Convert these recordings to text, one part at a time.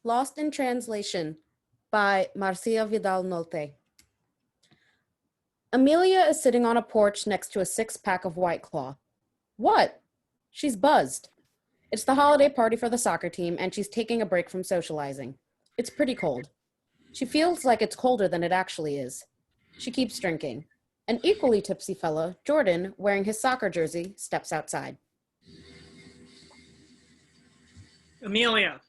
Lost in Translation by Marcia Vidal Nolte. Amelia is sitting on a porch next to a six-pack of White Claw. What? She's buzzed. It's the holiday party for the soccer team, and she's taking a break from socializing. It's pretty cold. She feels like it's colder than it actually is. She keeps drinking. An equally tipsy fellow, Jordan, wearing his soccer jersey, steps outside. Amelia.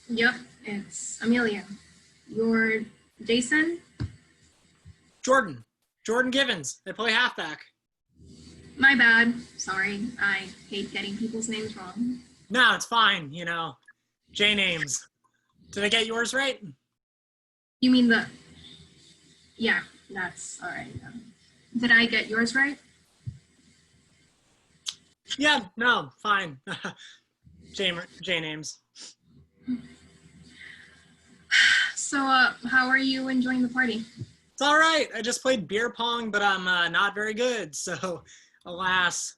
Yep, it's Amelia. You're Jason? Jordan. Jordan Givens. I play halfback. My bad. Sorry. I hate getting people's names wrong. No, it's fine, J names. Did I get yours right? You mean the... Yeah, that's all right. Did I get yours right? Yeah, no, fine. J names. So, how are you enjoying the party? It's all right. I just played beer pong, but I'm not very good, so alas.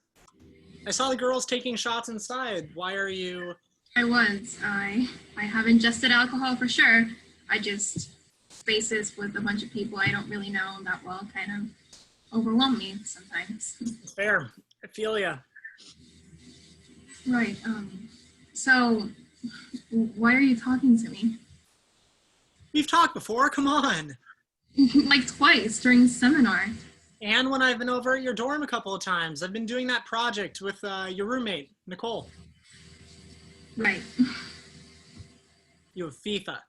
I saw the girls taking shots inside. Why are you... I was. I have ingested alcohol for sure. I just... Spaces with a bunch of people I don't really know that well kind of overwhelm me sometimes. Fair. I feel ya. Right. So, why are you talking to me? We've talked before. Come on. Like twice during seminar. And when I've been over at your dorm a couple of times. I've been doing that project with your roommate, Nicole. Right. You have FIFA.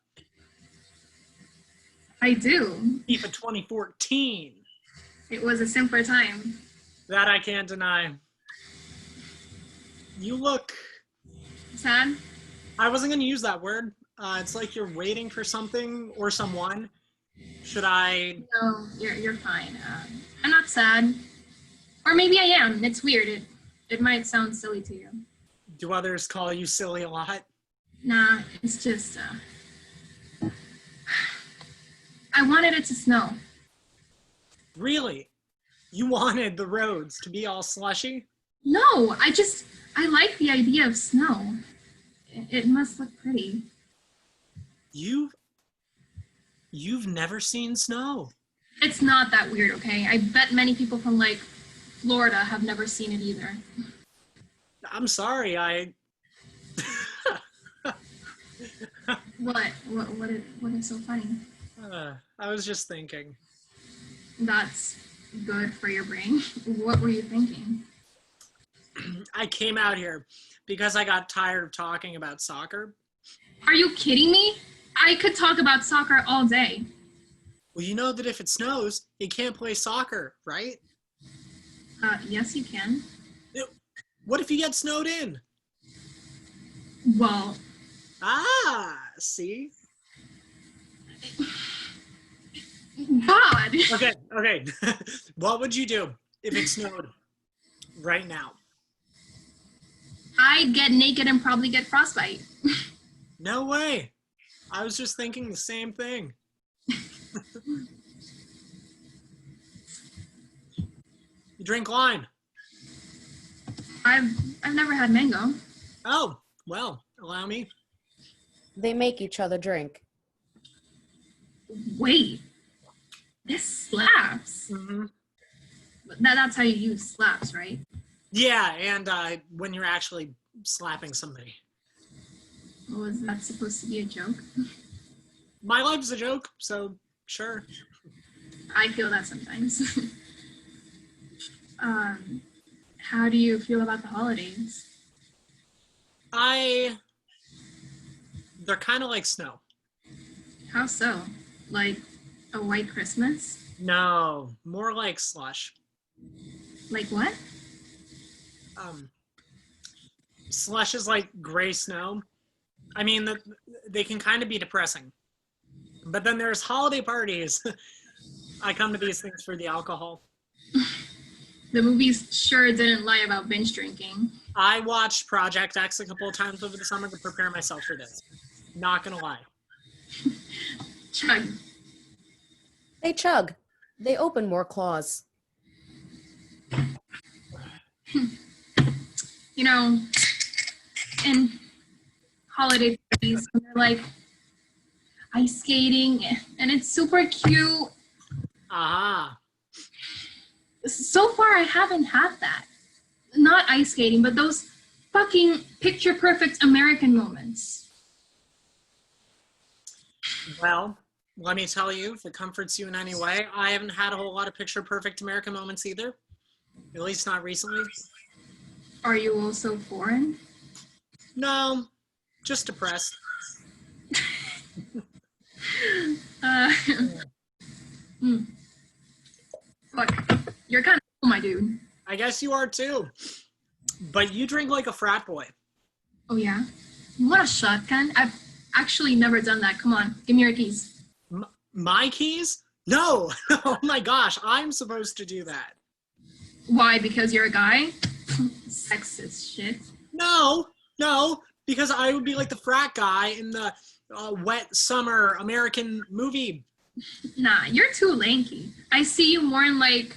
I do. FIFA 2014. It was a simpler time. That I can't deny. You look... Sad? I wasn't going to use that word. It's like you're waiting for something or someone. Should I... No, you're fine. I'm not sad. Or maybe I am. It's weird. It might sound silly to you. Do others call you silly a lot? Nah, it's just... I wanted it to snow. Really? You wanted the roads to be all slushy? No, I like the idea of snow. It must look pretty. You've never seen snow. It's not that weird, okay? I bet many people from, like, Florida have never seen it either. I'm sorry, What is so funny? I was just thinking. That's good for your brain. What were you thinking? I came out here because I got tired of talking about soccer. Are you kidding me? I could talk about soccer all day. Well, you know that if it snows, you can't play soccer, right? Yes, you can. What if you get snowed in? Well... See? God! Okay. What would you do if it snowed right now? I'd get naked and probably get frostbite. No way. I was just thinking the same thing. You drink lime. I've never had mango. Oh, well, allow me. They make each other drink. Wait. This slaps. Mm-hmm. That's how you use slaps, right? Yeah, and when you're actually slapping somebody. Was that supposed to be a joke? My life's a joke, so sure. I feel that sometimes. How do you feel about the holidays? They're kind of like snow. How so? Like a white Christmas? No, more like slush. Like what? Slush is like gray snow. I mean, they can kind of be depressing. But then there's holiday parties. I come to these things for the alcohol. The movies sure didn't lie about binge drinking. I watched Project X a couple of times over the summer to prepare myself for this. Not gonna lie. Chug. They chug. They open more claws. You know, in holiday parties when they're like ice skating and it's super cute. Ah. So far, I haven't had that. Not ice skating, but those fucking picture perfect American moments. Well, let me tell you, if it comforts you in any way, I haven't had a whole lot of picture perfect American moments either. At least not recently. Are you also foreign? No, just depressed. Fuck, you're kind of cool, my dude. I guess you are too. But you drink like a frat boy. Oh yeah? You want a shotgun? I've actually never done that. Come on, give me your keys. My keys? No! Oh my gosh, I'm supposed to do that. Why? Because you're a guy? Sexist shit. No, because I would be like the frat guy in the wet summer American movie. Nah, you're too lanky. I see you more in like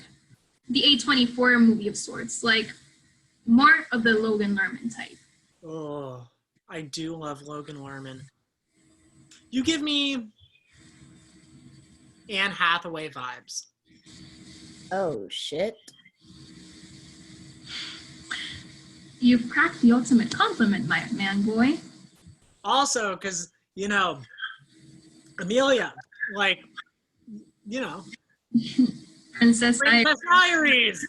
the A24 movie of sorts, like more of the Logan Lerman type. Oh, I do love Logan Lerman. You give me Anne Hathaway vibes. Oh, shit. You've cracked the ultimate compliment, my man boy. Also, because, you know, Amelia, like, you know. Princess Diaries!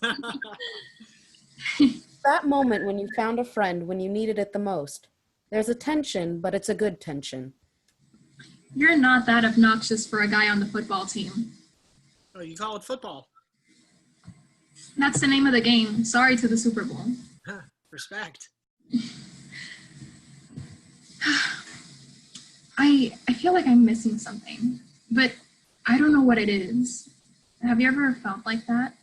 That moment when you found a friend when you needed it the most. There's a tension, but it's a good tension. You're not that obnoxious for a guy on the football team. Oh, you call it football. That's the name of the game. Sorry to the Super Bowl. Respect. I feel like I'm missing something, but I don't know what it is. Have you ever felt like that?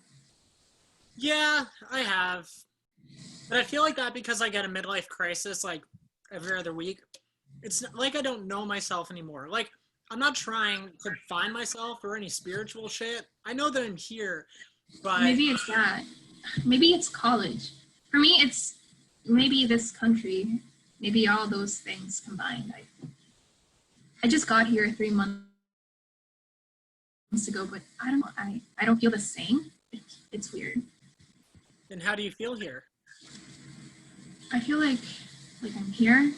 Yeah, I have. But I feel like that because I get a midlife crisis like every other week. It's not, like I don't know myself anymore. Like, I'm not trying to find myself or any spiritual shit. I know that I'm here, but... Maybe it's that. Maybe it's college. For me, it's maybe this country. Maybe all those things combined. I just got here 3 months ago, but I don't know. I don't feel the same. It's weird. And how do you feel here? I feel like I'm here,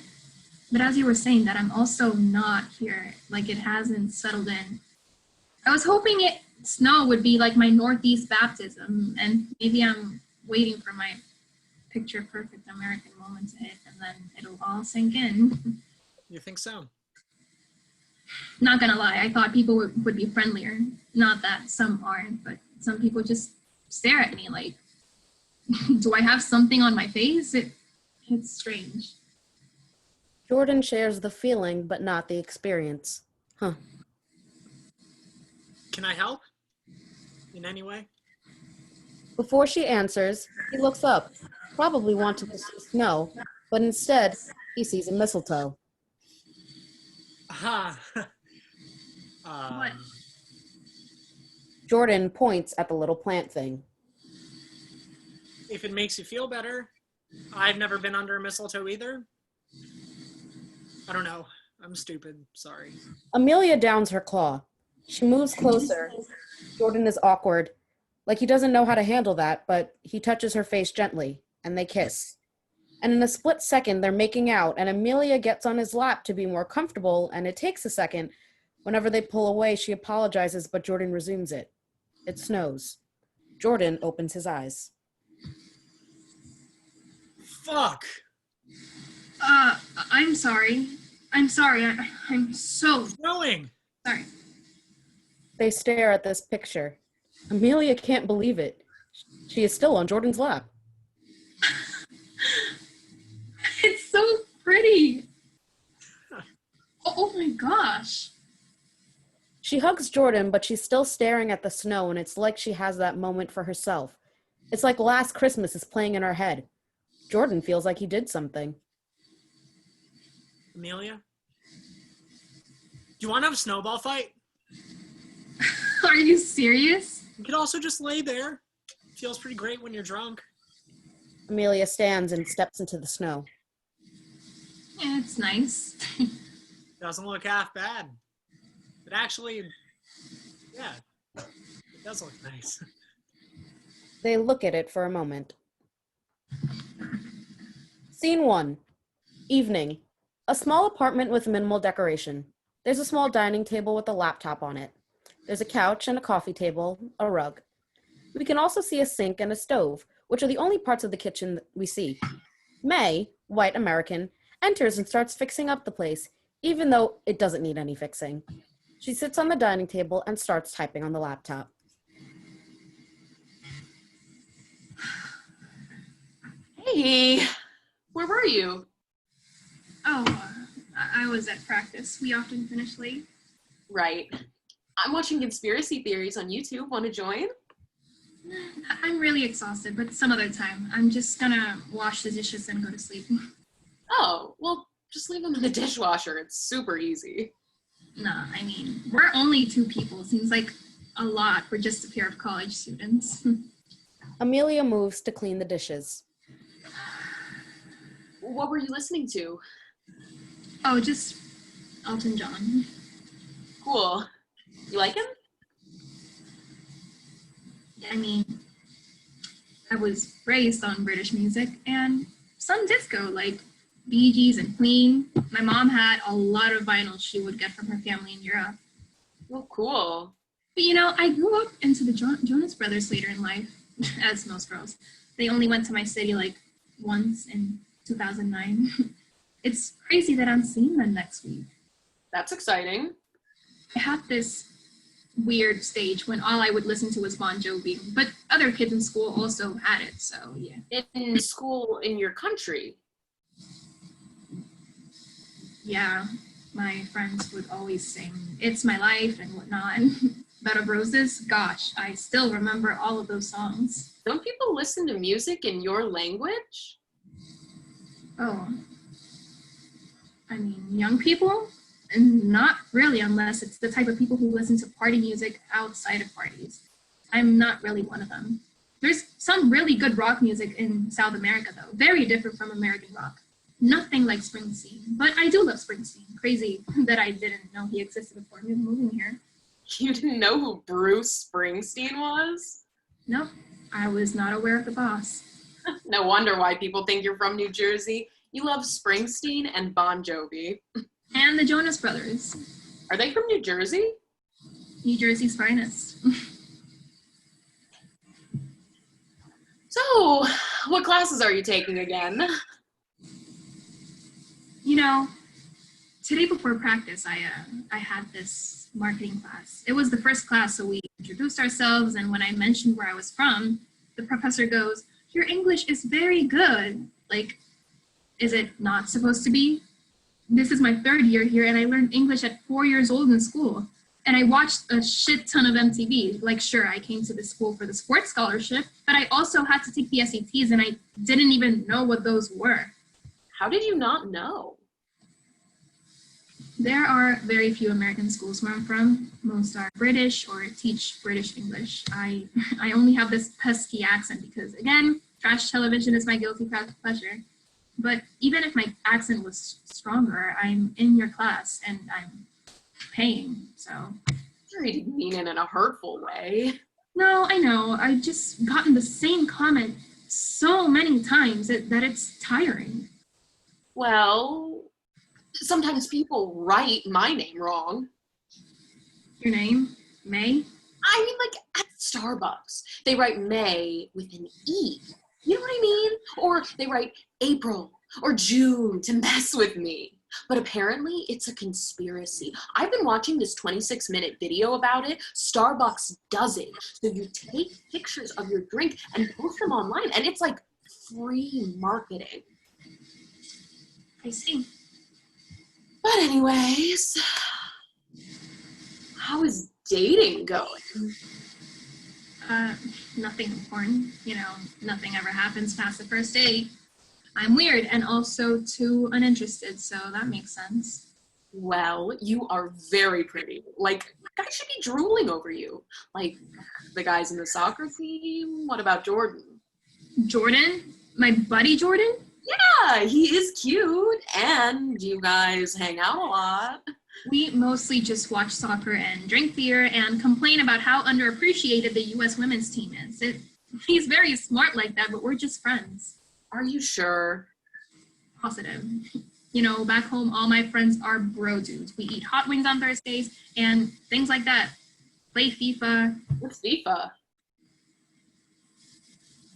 but as you were saying that, I'm also not here. Like it hasn't settled in. I was hoping snow would be like my Northeast baptism, and maybe I'm waiting for my picture perfect American moment to hit, and then it'll all sink in. You think so? Not gonna lie, I thought people would be friendlier. Not that some aren't, but some people just stare at me like, do I have something on my face? It's strange. Jordan shares the feeling, but not the experience. Huh. Can I help? In any way? Before she answers, he looks up, probably wanting to see snow, but instead, he sees a mistletoe. Aha. What? Jordan points at the little plant thing. If it makes you feel better, I've never been under a mistletoe either. I don't know. I'm stupid. Sorry. Amelia downs her claw. She moves closer. Jordan is awkward, like he doesn't know how to handle that, but he touches her face gently, and they kiss. And in a split second, they're making out, and Amelia gets on his lap to be more comfortable, and it takes a second. Whenever they pull away, she apologizes, but Jordan resumes it. It snows. Jordan opens his eyes. Fuck. I'm sorry. I'm sorry. I'm so Snowing. sorry. They stare at this picture. Amelia can't believe it. She is still on Jordan's lap. It's so pretty. Oh my gosh. She hugs Jordan, but she's still staring at the snow, and it's like she has that moment for herself. It's like Last Christmas is playing in her head. Jordan feels like he did something. Amelia? Do you want to have a snowball fight? Are you serious? You could also just lay there. Feels pretty great when you're drunk. Amelia stands and steps into the snow. Yeah, it's nice. Doesn't look half bad. It actually, yeah, it does look nice. They look at it for a moment. Scene 1. Evening. A small apartment with minimal decoration. There's a small dining table with a laptop on it. There's a couch and a coffee table, a rug. We can also see a sink and a stove, which are the only parts of the kitchen that we see. May, white American, enters and starts fixing up the place, even though it doesn't need any fixing. She sits on the dining table and starts typing on the laptop. Hey, where were you? Oh, I was at practice. We often finish late. Right. I'm watching conspiracy theories on YouTube. Want to join? I'm really exhausted, but some other time. I'm just gonna wash the dishes and go to sleep. Oh, well, just leave them in the dishwasher. It's super easy. Nah, I mean, we're only 2 people. Seems like a lot for just a pair of college students. Amelia moves to clean the dishes. What were you listening to? Oh, just Elton John. Cool. You like him? I mean, I was raised on British music and some disco, like Bee Gees and Queen. My mom had a lot of vinyl she would get from her family in Europe. Well, cool. But you know, I grew up into the Jonas Brothers later in life, as most girls. They only went to my city like once in 2009. It's crazy that I'm seeing them next week. That's exciting. I had this weird stage when all I would listen to was Bon Jovi, but other kids in school also had it, so yeah. In school in your country? Yeah, my friends would always sing It's My Life and whatnot. Bed of Roses, gosh, I still remember all of those songs. Don't people listen to music in your language? Oh, I mean, young people? And not really, unless it's the type of people who listen to party music outside of parties. I'm not really one of them. There's some really good rock music in South America, though. Very different from American rock. Nothing like Springsteen, but I do love Springsteen. Crazy that I didn't know he existed before moving here. You didn't know who Bruce Springsteen was? Nope, I was not aware of the boss. No wonder why people think you're from New Jersey. You love Springsteen and Bon Jovi. And the Jonas Brothers. Are they from New Jersey? New Jersey's finest. So, what classes are you taking again? You know, today before practice, I had this marketing class. It was the first class, so we introduced ourselves, and when I mentioned where I was from, the professor goes, "Your English is very good." Like, is it not supposed to be? This is my 3rd year here, and I learned English at 4 years old in school. And I watched a shit ton of MTV. Like, sure, I came to this school for the sports scholarship, but I also had to take the SATs, and I didn't even know what those were. How did you not know? There are very few American schools where I'm from. Most are British or teach British English. I only have this pesky accent because, again, trash television is my guilty pleasure. But even if my accent was stronger, I'm in your class and I'm paying, so. Sure, you didn't mean it in a hurtful way. No, I know. I've just gotten the same comment so many times that it's tiring. Well, sometimes people write my name wrong. Your name? May? I mean, like, at Starbucks, they write May with an E. You know what I mean? Or they write April or June to mess with me. But apparently, it's a conspiracy. I've been watching this 26-minute video about it. Starbucks does it. So you take pictures of your drink and post them online, and it's like free marketing. I see. But anyways, how is dating going? Nothing important. You know, nothing ever happens past the first date. I'm weird and also too uninterested, so that makes sense. Well, you are very pretty. Like, guys should be drooling over you. Like, the guys in the soccer team. What about Jordan? Jordan? My buddy Jordan? Yeah, he is cute, and you guys hang out a lot. We mostly just watch soccer and drink beer and complain about how underappreciated the U.S. women's team is. He's very smart like that, but we're just friends. Are you sure? Positive. You know, back home, all my friends are bro dudes. We eat hot wings on Thursdays and things like that. Play FIFA. What's FIFA?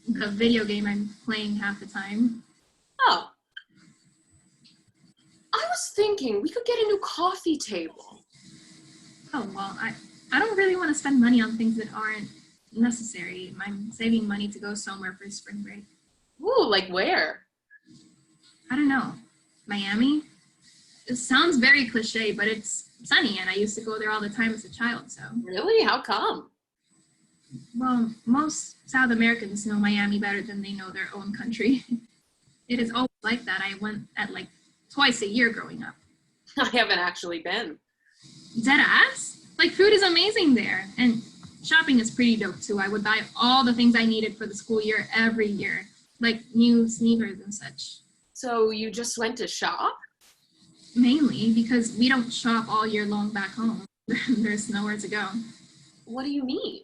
The video game I'm playing half the time. Oh. I was thinking we could get a new coffee table. Oh, well, I don't really want to spend money on things that aren't necessary. I'm saving money to go somewhere for spring break. Ooh, like where? I don't know. Miami? It sounds very cliche, but it's sunny, and I used to go there all the time as a child, so. Really? How come? Well, most South Americans know Miami better than they know their own country. It is always like that. I went at like twice a year growing up. I haven't actually been. Dead ass? Like, food is amazing there, and shopping is pretty dope too. I would buy all the things I needed for the school year every year, like new sneakers and such. So you just went to shop? Mainly because we don't shop all year long back home. There's nowhere to go. What do you mean?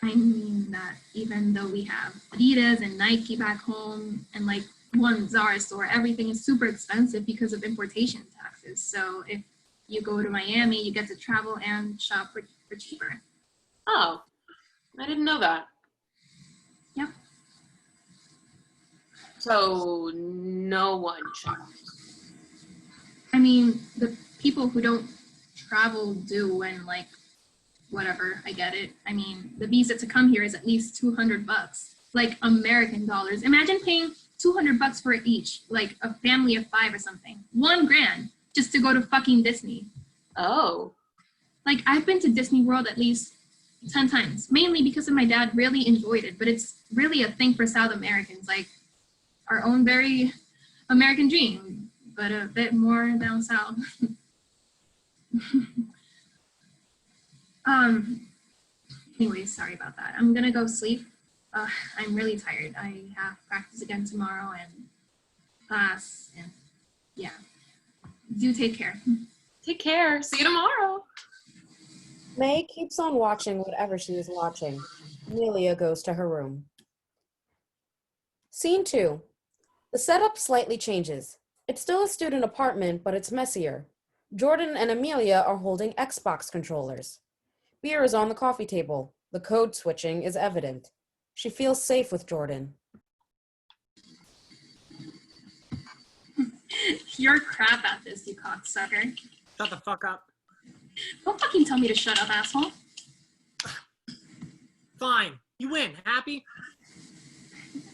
I mean that even though we have Adidas and Nike back home and like one Zara store, everything is super expensive because of importation taxes. So if you go to Miami, you get to travel and shop for cheaper. Oh, I didn't know that. Yep. So no one shops. I mean, the people who don't travel do, and like, whatever, I get it. I mean, the visa to come here is at least $200, like American dollars. Imagine paying $200 for each, like a family of 5 or something. $1,000 just to go to fucking Disney. Oh. Like, I've been to Disney World at least 10 times, mainly because of my dad really enjoyed it, but it's really a thing for South Americans, like our own very American dream, but a bit more down south. Anyways, sorry about that. I'm gonna go sleep. I'm really tired. I have practice again tomorrow and class, and yeah. Do take care. Take care. See you tomorrow. May keeps on watching whatever she is watching. Amelia goes to her room. Scene 2. The setup slightly changes. It's still a student apartment, but it's messier. Jordan and Amelia are holding Xbox controllers. Beer is on the coffee table. The code switching is evident. She feels safe with Jordan. You're crap at this, you cocksucker. Shut the fuck up. Don't fucking tell me to shut up, asshole. Fine. You win. Happy?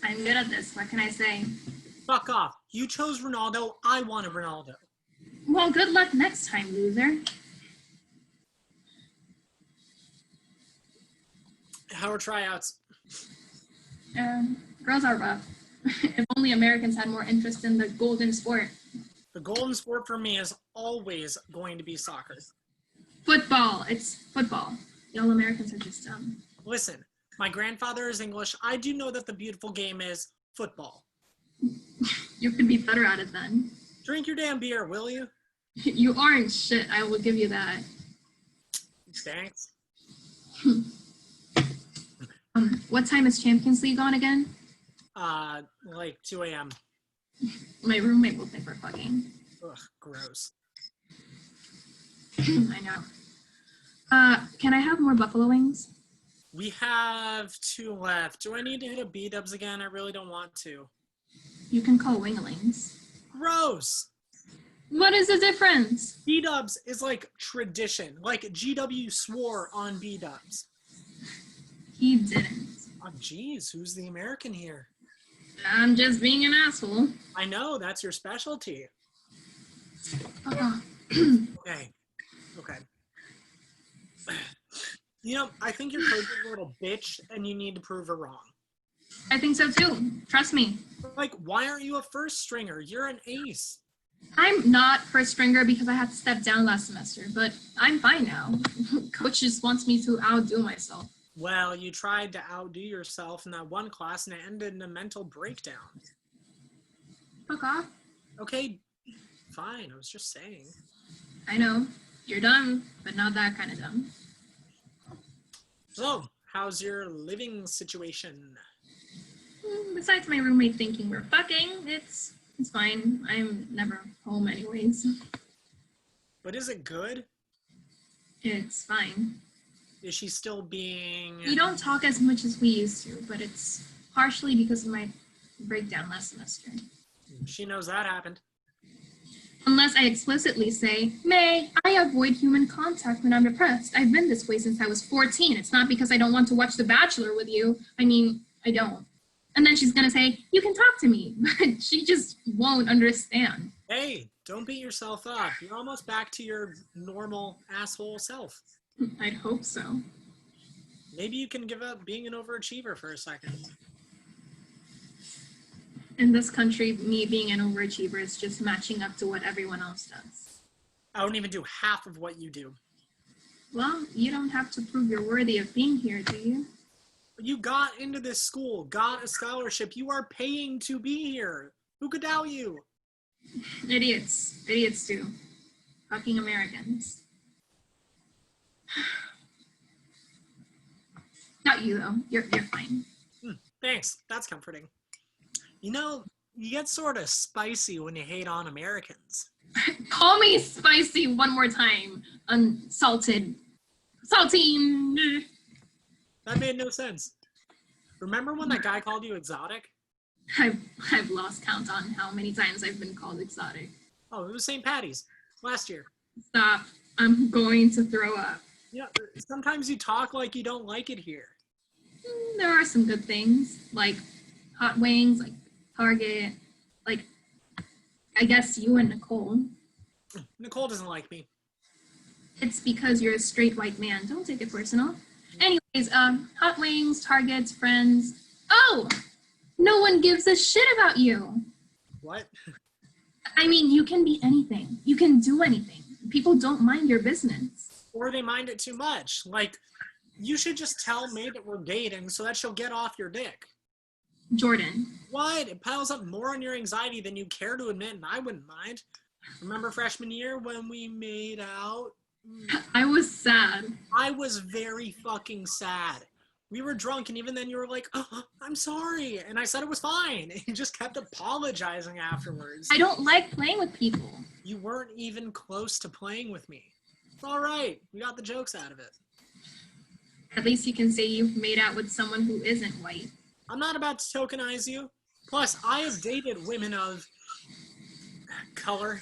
I'm good at this. What can I say? Fuck off. You chose Ronaldo. I wanted Ronaldo. Well, good luck next time, loser. How are tryouts? Girls are rough. If only Americans had more interest in the golden sport. The golden sport for me is always going to be soccer. Football. It's football. Y'all Americans are just dumb. Listen, my grandfather is English. I do know that the beautiful game is football. You could be better at it then. Drink your damn beer, will you? You aren't shit. I will give you that. Thanks. What time is Champions League on again? Like 2 a.m. My roommate will think we're fucking. Ugh, gross. I know. Can I have more buffalo wings? We have 2 left. Do I need to hit a B-dubs again? I really don't want to. You can call winglings. Gross! What is the difference? B-dubs is like tradition. Like GW swore on B-dubs. He didn't. Oh, geez, who's the American here? I'm just being an asshole. I know, that's your specialty. Oh. Okay. You know, I think your coach is a little bitch, and you need to prove her wrong. I think so too. Trust me. Like, why aren't you a first stringer? You're an ace. I'm not first stringer because I had to step down last semester, but I'm fine now. Coach just wants me to outdo myself. Well, you tried to outdo yourself in that one class, and it ended in a mental breakdown. Fuck off. Okay, fine. I was just saying. I know. You're dumb, but not that kind of dumb. So, how's your living situation? Besides my roommate thinking we're fucking, it's fine. I'm never home anyways. But is it good? It's fine. Is she still being... We don't talk as much as we used to, but it's partially because of my breakdown last semester. She knows that happened. Unless I explicitly say, May, I avoid human contact when I'm depressed. I've been this way since I was 14. It's not because I don't want to watch The Bachelor with you. I mean, I don't. And then she's going to say, you can talk to me. But she just won't understand. Hey, don't beat yourself up. You're almost back to your normal asshole self. I'd hope so. Maybe you can give up being an overachiever for a second. In this country, me being an overachiever is just matching up to what everyone else does. I don't even do half of what you do. Well, you don't have to prove you're worthy of being here, do you? You got into this school, got a scholarship. You are paying to be here. Who could doubt you? Idiots. Idiots do. Fucking Americans. Not you, though. You're fine. Thanks. That's comforting. You know, you get sort of spicy when you hate on Americans. Call me spicy one more time. Unsalted. Saltine. That made no sense. Remember when that guy called you exotic? I've lost count on how many times I've been called exotic. Oh, it was St. Patty's last year. Stop. I'm going to throw up. Yeah, sometimes you talk like you don't like it here. There are some good things, like hot wings, like Target, like, I guess you and Nicole. Nicole doesn't like me. It's because you're a straight white man. Don't take it personal. Anyways, hot wings, Targets, friends. Oh! No one gives a shit about you. What? I mean, you can be anything. You can do anything. People don't mind your business. Or they mind it too much. Like, you should just tell May that we're dating so that she'll get off your dick. Jordan. What? It piles up more on your anxiety than you care to admit, and I wouldn't mind. Remember freshman year when we made out? I was sad. I was very fucking sad. We were drunk, and even then you were like, oh, I'm sorry. And I said it was fine. And you just kept apologizing afterwards. I don't like playing with people. You weren't even close to playing with me. It's all right. We got the jokes out of it. At least you can say you've made out with someone who isn't white. I'm not about to tokenize you. Plus, I have dated women of color.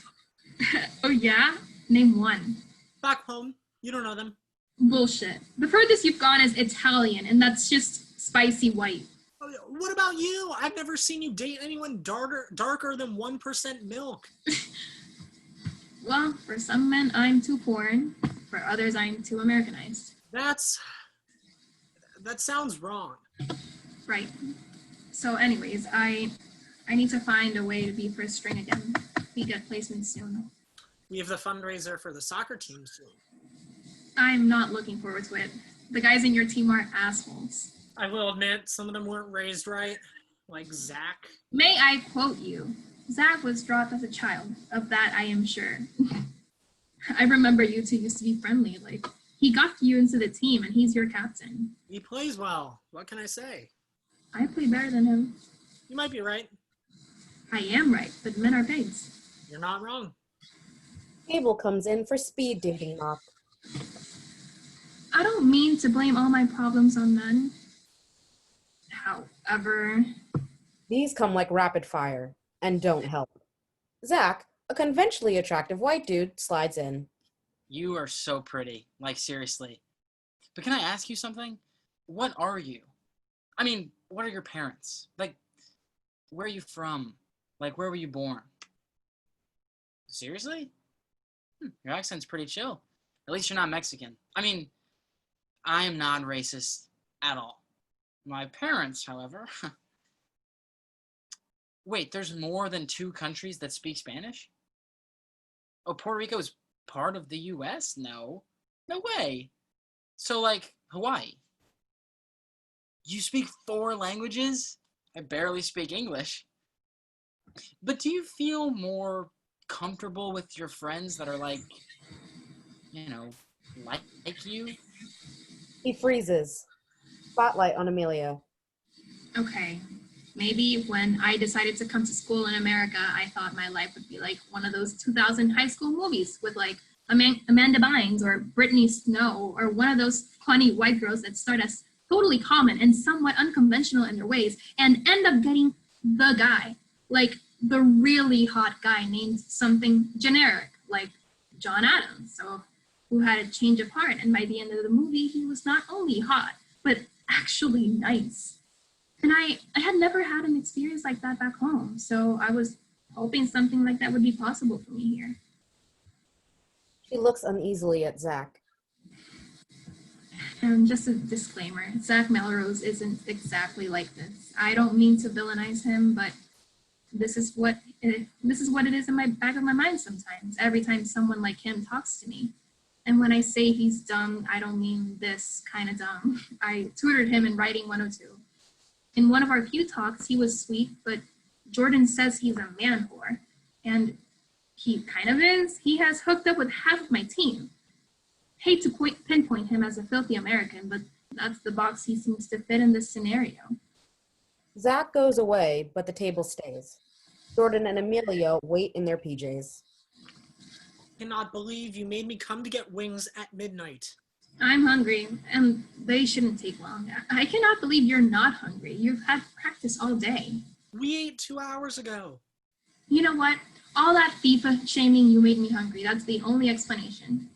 Oh, yeah? Name one. Back home. You don't know them. Bullshit. The furthest you've gone is Italian, and that's just spicy white. What about you? I've never seen you date anyone darker than 1% milk. Well, for some men, I'm too foreign. For others, I'm too Americanized. That sounds wrong. Right. So anyways, I need to find a way to be first string again. We get placements soon. We have the fundraiser for the soccer team soon. I'm not looking forward to it. The guys in your team are assholes. I will admit, some of them weren't raised right, like Zach. May I quote you? Zach was dropped as a child. Of that, I am sure. I remember you two used to be friendly. Like, he got you into the team, and he's your captain. He plays well. What can I say? I play better than him. You might be right. I am right, but men are pigs. You're not wrong. Abel comes in for speed dating knock. I don't mean to blame all my problems on men. However, These come like rapid fire and don't help. Zach, a conventionally attractive white dude, slides in. You are so pretty. Like, seriously. But can I ask you something? What are you? I mean, what are your parents? Like, where are you from? Like, where were you born? Seriously? Your accent's pretty chill. At least you're not Mexican. I mean, I am not racist at all. My parents, however... Wait, there's more than 2 countries that speak Spanish? Oh, Puerto Rico is part of the U.S.? No. No way. So, like, Hawaii. You speak 4 languages? I barely speak English. But do you feel more comfortable with your friends that are like, you know, like you? He freezes. Spotlight on Amelia. Okay. Maybe when I decided to come to school in America, I thought my life would be like one of those 2000 high school movies with like Amanda Bynes or Brittany Snow or one of those funny white girls that start as totally common and somewhat unconventional in their ways and end up getting the guy, like the really hot guy named something generic, like John Adams, so who had a change of heart. And by the end of the movie, he was not only hot, but actually nice. And I had never had an experience like that back home, so I was hoping something like that would be possible for me here. She looks uneasily at Zach. And just a disclaimer, Zach Melrose isn't exactly like this. I don't mean to villainize him, but this is what it is in my back of my mind sometimes, every time someone like him talks to me. And when I say he's dumb, I don't mean this kind of dumb. I tutored him in Writing 102. In one of our few talks, he was sweet, but Jordan says he's a man whore. And he kind of is. He has hooked up with half of my team. Hate to pinpoint him as a filthy American, but that's the box he seems to fit in this scenario. Zach goes away, but the table stays. Jordan and Amelia wait in their PJs. I cannot believe you made me come to get wings at midnight. I'm hungry, and they shouldn't take long. I cannot believe you're not hungry. You've had practice all day. We ate 2 hours ago. You know what? All that FIFA shaming, you made me hungry. That's the only explanation.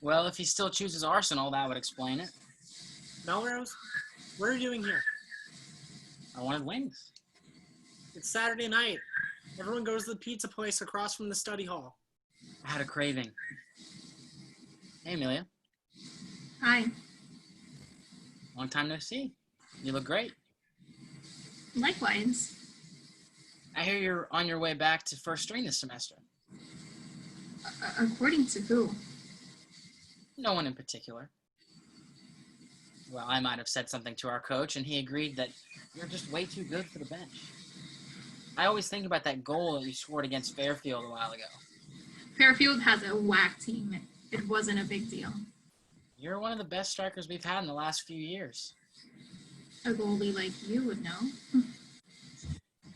Well, if he still chooses Arsenal, that would explain it. Melrose, what are you doing here? I wanted wings. It's Saturday night. Everyone goes to the pizza place across from the study hall. I had a craving. Hey, Amelia. Hi. Long time no see. You look great. Likewise. I hear you're on your way back to first string this semester. According to who? No one in particular. Well, I might have said something to our coach, and he agreed that you're just way too good for the bench. I always think about that goal that you scored against Fairfield a while ago. Fairfield has a whack team. It wasn't a big deal. You're one of the best strikers we've had in the last few years. A goalie like you would know.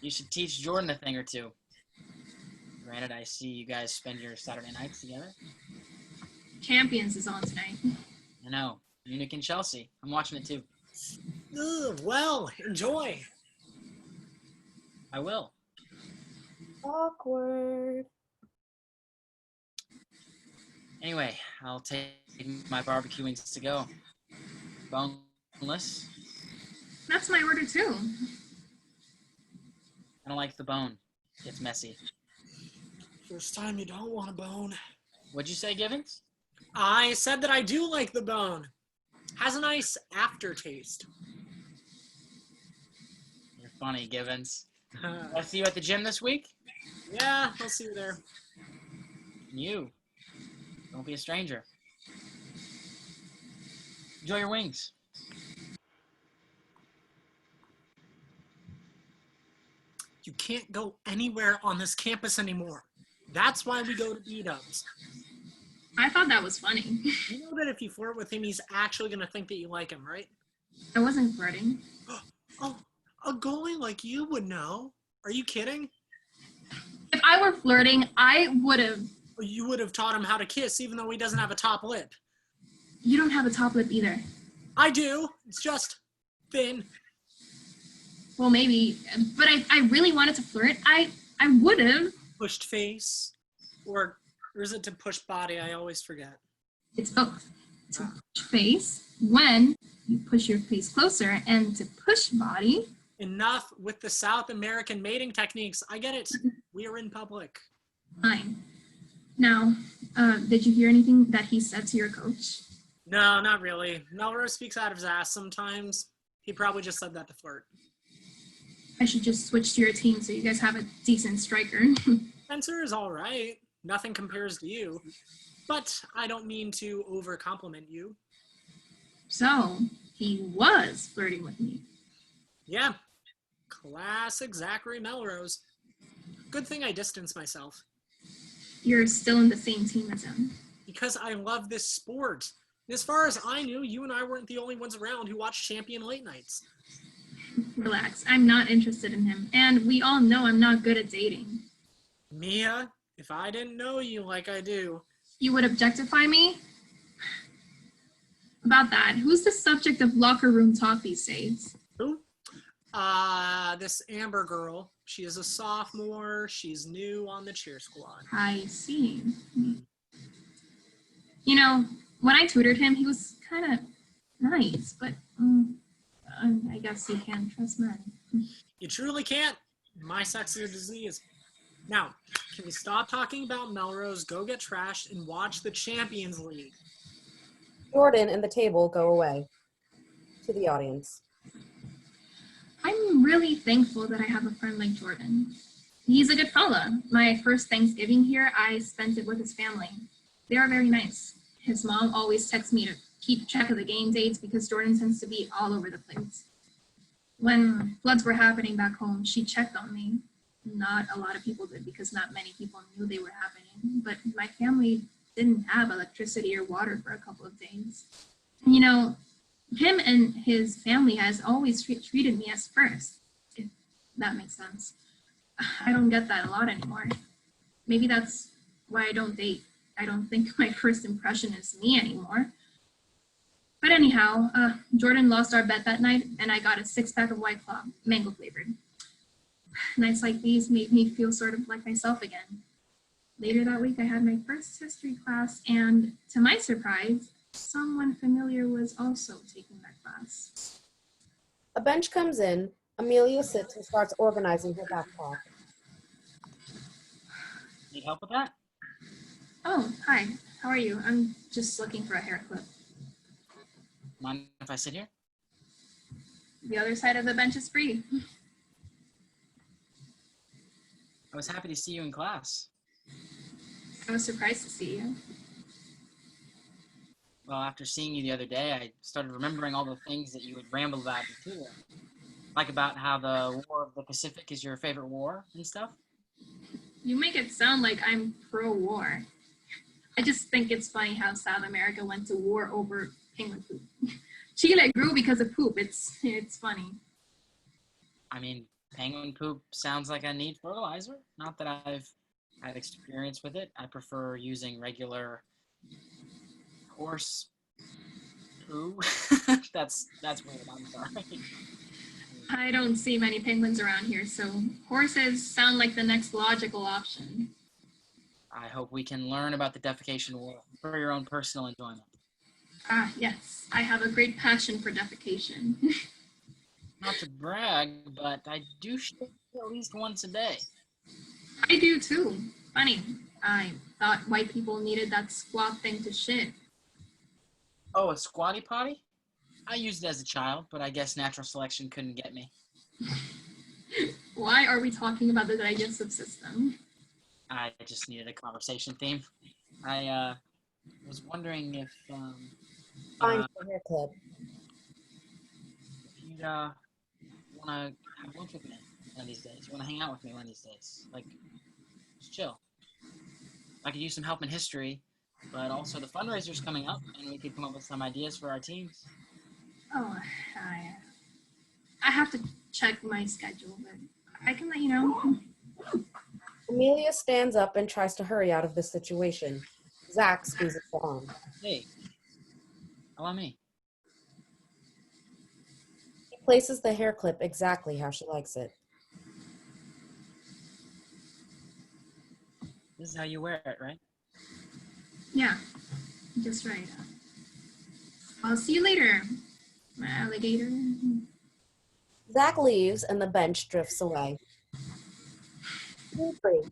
You should teach Jordan a thing or two. Granted, I see you guys spend your Saturday nights together. Champions is on tonight. I know. Munich and Chelsea. I'm watching it too. Ugh, well, enjoy. I will. Awkward. Anyway, I'll take my barbecue wings to go. Boneless. That's my order too. I don't like the bone. It's messy. First time you don't want a bone. What'd you say, Givens? I said that I do like the bone. Has a nice aftertaste. You're funny, Givens. I'll see you at the gym this week? Yeah, I'll see you there. And you. Don't be a stranger. Enjoy your wings. You can't go anywhere on this campus anymore. That's why we go to B-dubs. I thought that was funny. You know that if you flirt with him, he's actually going to think that you like him, right? I wasn't flirting. Oh, a goalie like you would know. Are you kidding? If I were flirting, I would have. You would have taught him how to kiss, even though he doesn't have a top lip. You don't have a top lip either. I do. It's just thin. Well, maybe. But I really wanted to flirt. I would have. Pushed face. Or is it to push body? I always forget. It's both. To push face when you push your face closer, and to push body. Enough with the South American mating techniques. I get it. We are in public. Fine. Now, did you hear anything that he said to your coach? No, not really. Melrose speaks out of his ass sometimes. He probably just said that to flirt. I should just switch to your team so you guys have a decent striker. Spencer is all right. Nothing compares to you. But I don't mean to over-compliment you. So, he was flirting with me. Yeah. Classic Zachary Melrose. Good thing I distanced myself. You're still in the same team as him. Because I love this sport. As far as I knew, you and I weren't the only ones around who watched Champion late nights. Relax, I'm not interested in him, and we all know I'm not good at dating. Mia, if I didn't know you like I do. You would objectify me? About that, who's the subject of locker room talk these days? Who? This Amber girl. She is a sophomore. She's new on the cheer squad. I see. You know, when I tutored him, he was kind of nice, but I guess you can't trust men. You truly can't. My sex is a disease. Now, can we stop talking about Melrose, go get trashed, and watch the Champions League? Jordan and the table go away. To the audience. I'm really thankful that I have a friend like Jordan. He's a good fella. My first Thanksgiving here, I spent it with his family. They are very nice. His mom always texts me to keep track of the game dates because Jordan tends to be all over the place. When floods were happening back home, she checked on me. Not a lot of people did because not many people knew they were happening, but my family didn't have electricity or water for a couple of days. You know, him and his family has always treated me as first, if that makes sense. I don't get that a lot anymore. Maybe that's why I don't date. I don't think my first impression is me anymore. But anyhow, Jordan lost our bet that night, and I got a 6-pack of White Claw, mango flavored. Nights like these made me feel sort of like myself again. Later that week, I had my first history class, and to my surprise, someone familiar was also taking that class. A bench comes in. Amelia sits and starts organizing her backpack. Need help with that? Oh, hi. How are you? I'm just looking for a hair clip. Mind if I sit here? The other side of the bench is free. I was happy to see you in class. I was surprised to see you. Well, after seeing you the other day, I started remembering all the things that you would ramble about in theater. Like about how the War of the Pacific is your favorite war and stuff. You make it sound like I'm pro-war. I just think it's funny how South America went to war over penguin poop. Chile grew because of poop. It's funny. I mean, penguin poop sounds like I need fertilizer. Not that I've had experience with it. I prefer using regular horse poo. That's weird. I'm sorry. I don't see many penguins around here, so horses sound like the next logical option. I hope we can learn about the defecation war for your own personal enjoyment. Ah, yes. I have a great passion for defecation. Not to brag, but I do shit at least once a day. I do too. Funny. I thought white people needed that squat thing to shit. Oh, a squatty potty? I used it as a child, but I guess natural selection couldn't get me. Why are we talking about the digestive system? I just needed a conversation theme. I was wondering if Find your hair clip. if you'd want to have lunch with me one of these days. You want to hang out with me one of these days. Like, just chill. I could use some help in history, but also the fundraiser's coming up, and we could come up with some ideas for our teams. Oh, I have to check my schedule, but I can let you know. Amelia stands up and tries to hurry out of this situation. Zach squeezes her arm. Hey, allow me. He places the hair clip exactly how she likes it. This is how you wear it, right? Yeah, just right. I'll see you later, my alligator. Zach leaves and the bench drifts away. Scene 3.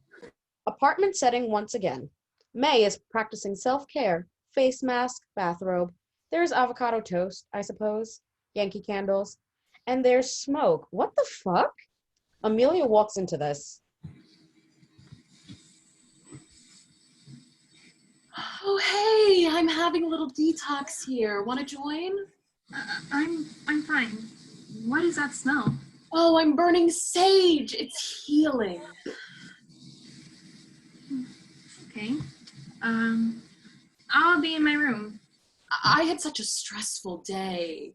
Apartment setting once again. May is practicing self-care. Face mask, bathrobe. There's avocado toast, I suppose. Yankee candles. And there's smoke. What the fuck? Amelia walks into this. Oh, hey, I'm having a little detox here. Want to join? I'm fine. What is that smell? Oh, I'm burning sage. It's healing. Okay. I'll be in my room. I had such a stressful day.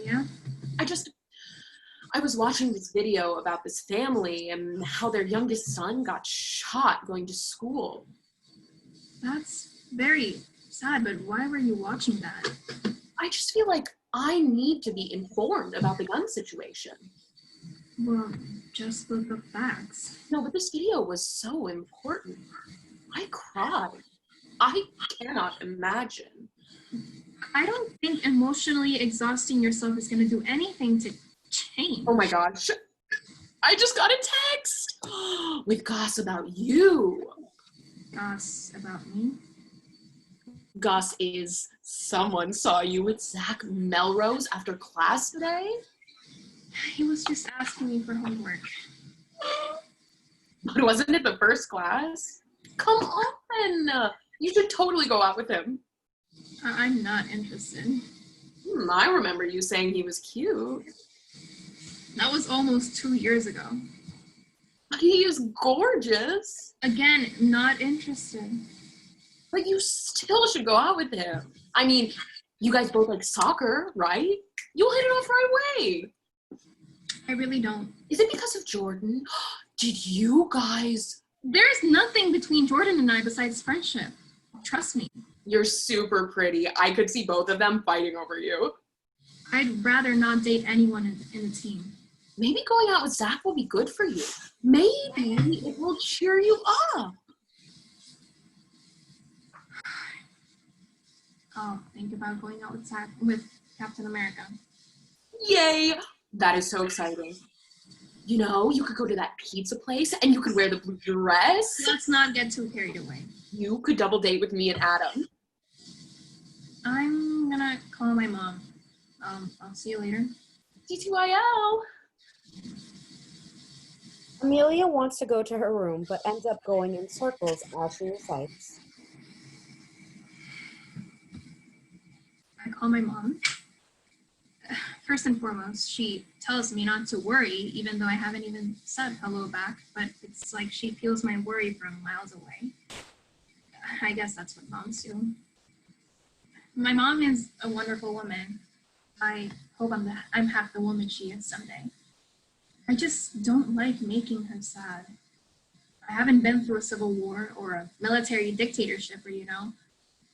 Yeah? I was watching this video about this family and how their youngest son got shot going to school. That's very sad, but why were you watching that? I just feel like I need to be informed about the gun situation. Well, just look up facts. No, but this video was so important. I cried. I cannot imagine. I don't think emotionally exhausting yourself is going to do anything to change. Oh my gosh. I just got a text with goss about you. Goss about me? Goss is someone saw you with Zach Melrose after class today? He was just asking me for homework. But wasn't it the first class? Come on. You should totally go out with him. I'm not interested. I remember you saying he was cute. That was almost 2 years ago. But he is gorgeous. Again, not interested. But you still should go out with him. I mean, you guys both like soccer, right? You'll hit it off right away. I really don't. Is it because of Jordan? Did you guys? There's nothing between Jordan and I besides friendship. Trust me. You're super pretty. I could see both of them fighting over you. I'd rather not date anyone in the team. Maybe going out with Zach will be good for you. Maybe it will cheer you up. I'll think about going out with Captain America. Yay! That is so exciting. You know, you could go to that pizza place and you could wear the blue dress. Let's not get too carried away. You could double date with me and Adam. I'm gonna call my mom. I'll see you later. TTYL. Amelia wants to go to her room, but ends up going in circles as she recites. I call my mom. First and foremost, she tells me not to worry, even though I haven't even said hello back, but it's like she feels my worry from miles away. I guess that's what moms do. My mom is a wonderful woman. I hope I'm half the woman she is someday. I just don't like making her sad. I haven't been through a civil war or a military dictatorship,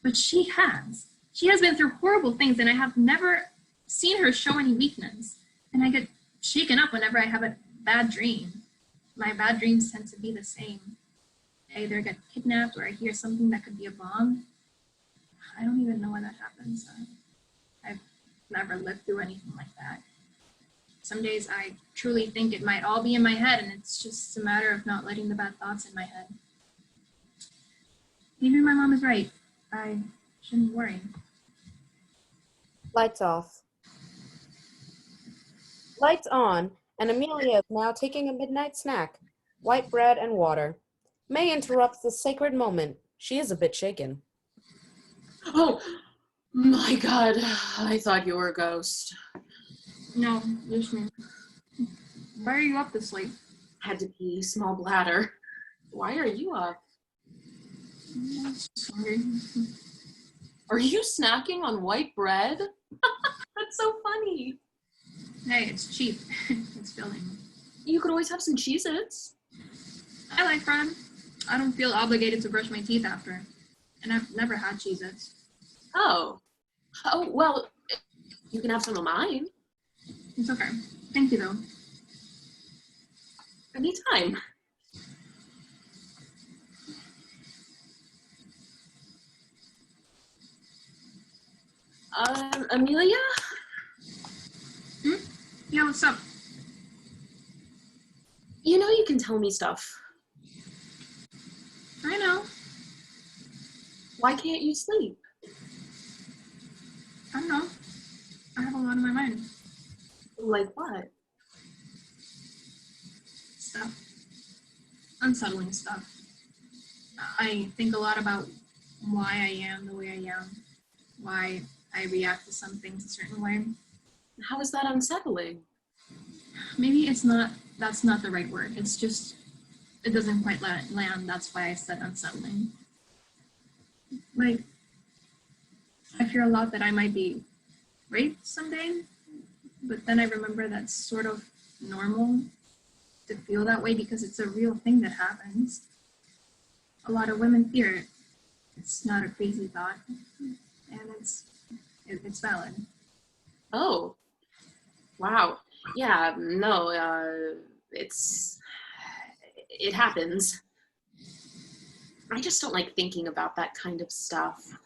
but she has. She has been through horrible things, and I have never seen her show any weakness. And I get shaken up whenever I have a bad dream. My bad dreams tend to be the same. I either get kidnapped or I hear something that could be a bomb. I don't even know when that happens. I've never lived through anything like that. Some days I truly think it might all be in my head, and it's just a matter of not letting the bad thoughts in my head. Maybe my mom is right. I shouldn't worry. Lights off. Lights on, and Amelia is now taking a midnight snack, white bread and water. May interrupts the sacred moment. She is a bit shaken. Oh my God, I thought you were a ghost. No, there's me. Why are you up this late? Had to pee, small bladder. Why are you up? Sorry. Are you snacking on white bread? That's so funny. Hey, it's cheap. It's filling. You could always have some Cheez-Its. I like bread. I don't feel obligated to brush my teeth after. And I've never had Cheez-Its. Oh, well, you can have some of mine. It's okay. Thank you, though. Anytime. Amelia? Yeah, what's up? You know you can tell me stuff. I know. Why can't you sleep? I don't know. I have a lot on my mind. Like what? Stuff. Unsettling stuff. I think a lot about why I am the way I am. Why I react to some things a certain way. How is that unsettling? Maybe that's not the right word. It's just, it doesn't quite land. That's why I said unsettling. Like, I fear a lot that I might be raped someday, but then I remember that's sort of normal to feel that way because it's a real thing that happens. A lot of women fear it. It's not a crazy thought, and it's valid. Oh, wow. Yeah, no, it happens. I just don't like thinking about that kind of stuff.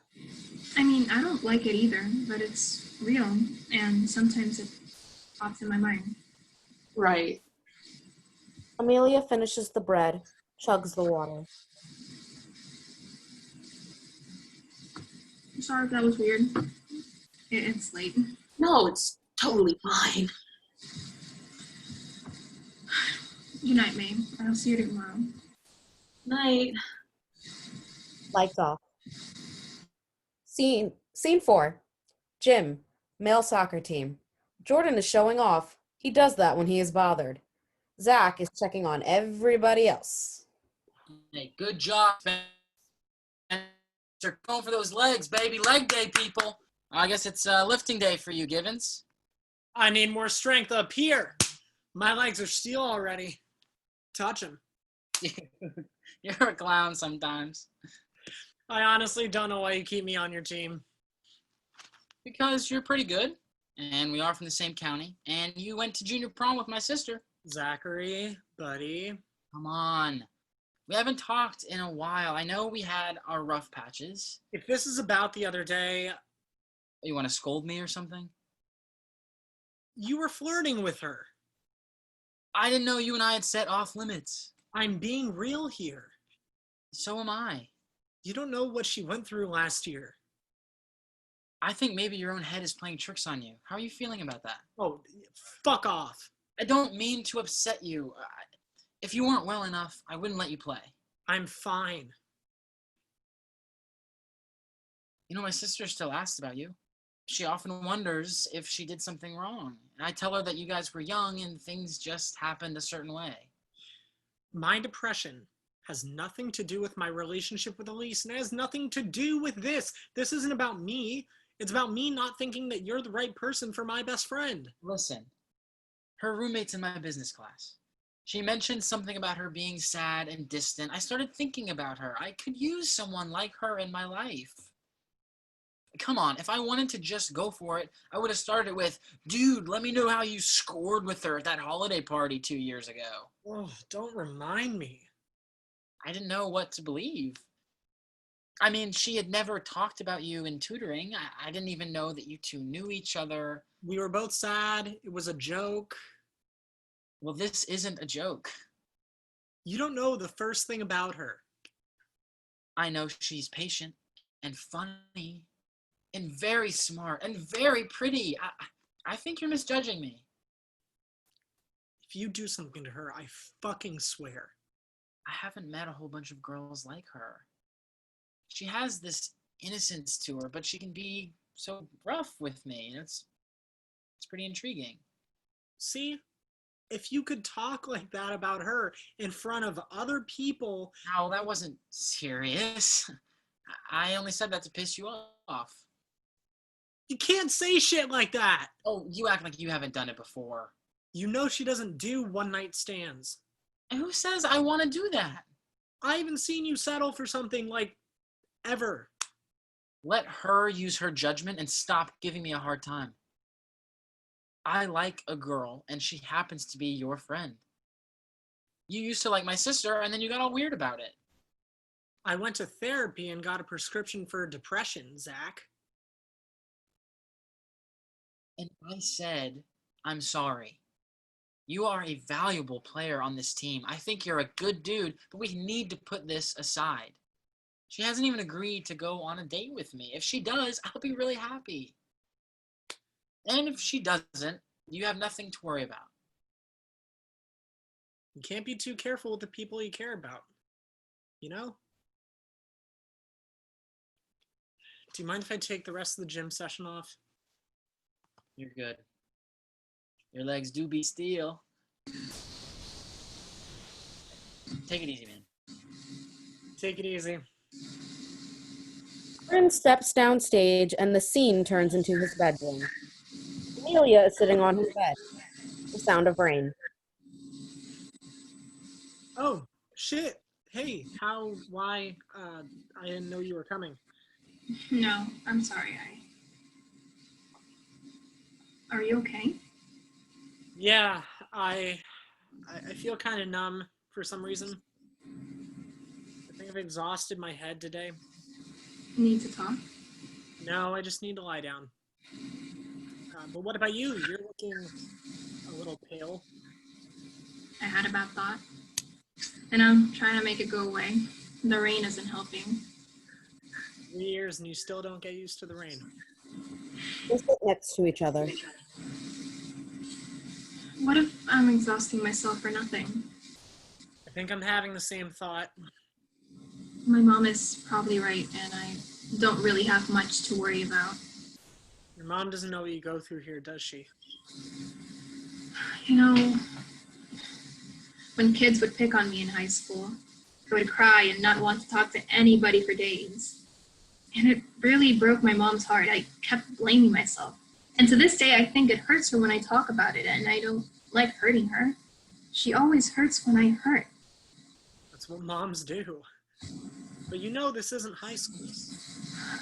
I mean, I don't like it either, but it's real, and sometimes it pops in my mind. Right. Amelia finishes the bread, chugs the water. I'm sorry if that was weird. It's late. No, it's totally fine. Good night, May. I'll see you tomorrow. Night. Lights off. Scene 4. Gym, male soccer team. Jordan is showing off. He does that when he is bothered. Zach is checking on everybody else. Hey, good job, Spencer. Going for those legs, baby. Leg day, people. I guess it's lifting day for you, Givens. I need more strength up here. My legs are steel already. Touch them. You're a clown sometimes. I honestly don't know why you keep me on your team. Because you're pretty good, and we are from the same county, and you went to junior prom with my sister. Zachary, buddy. Come on. We haven't talked in a while. I know we had our rough patches. If this is about the other day, You want to scold me or something? you were flirting with her. I didn't know you and I had set off limits. I'm being real here. So am I. You don't know what she went through last year. I think maybe your own head is playing tricks on you. How are you feeling about that? Oh, fuck off. I don't mean to upset you. If you weren't well enough, I wouldn't let you play. I'm fine. You know, my sister still asks about you. She often wonders if she did something wrong. And I tell her that you guys were young and things just happened a certain way. My depression has nothing to do with my relationship with Elise, and it has nothing to do with this. This isn't about me. It's about me not thinking that you're the right person for my best friend. Listen, her roommate's in my business class. She mentioned something about her being sad and distant. I started thinking about her. I could use someone like her in my life. Come on, if I wanted to just go for it, I would have started with, dude, let me know how you scored with her at that holiday party 2 years ago. Oh, don't remind me. I didn't know what to believe. I mean, she had never talked about you in tutoring. I didn't even know that you two knew each other. We were both sad. It was a joke. Well, this isn't a joke. You don't know the first thing about her. I know she's patient and funny and very smart and very pretty. I think you're misjudging me. If you do something to her, I fucking swear. I haven't met a whole bunch of girls like her. She has this innocence to her, but she can be so rough with me. It's pretty intriguing. See? If you could talk like that about her in front of other people. No, that wasn't serious. I only said that to piss you off. You can't say shit like that. Oh, you act like you haven't done it before. You know she doesn't do one-night stands. And who says I want to do that? I haven't seen you settle for something like ever. Let her use her judgment and stop giving me a hard time. I like a girl, and she happens to be your friend. You used to like my sister, and then you got all weird about it. I went to therapy and got a prescription for depression, Zach. And I said, I'm sorry. You are a valuable player on this team. I think you're a good dude, but we need to put this aside. She hasn't even agreed to go on a date with me. If she does, I'll be really happy. And if she doesn't, you have nothing to worry about. You can't be too careful with the people you care about. You know? Do you mind if I take the rest of the gym session off? You're good. Your legs do be steel. Take it easy, man. Take it easy. Jordan steps downstage and the scene turns into his bedroom. Amelia is sitting on his bed. The sound of rain. Oh, shit. Hey, why, I didn't know you were coming. No, I'm sorry. Are you okay? Yeah, I feel kind of numb for some reason. I think I've exhausted my head today. Need to talk? No, I just need to lie down. But what about you? You're looking a little pale. I had a bad thought. And I'm trying to make it go away. The rain isn't helping. 3 years and you still don't get used to the rain. They sit next to each other. What if I'm exhausting myself for nothing? I think I'm having the same thought. My mom is probably right, and I don't really have much to worry about. Your mom doesn't know what you go through here, does she? You know, when kids would pick on me in high school, I would cry and not want to talk to anybody for days. And it really broke my mom's heart. I kept blaming myself. And to this day, I think it hurts her when I talk about it, and I don't like hurting her. She always hurts when I hurt. That's what moms do. But you know this isn't high school.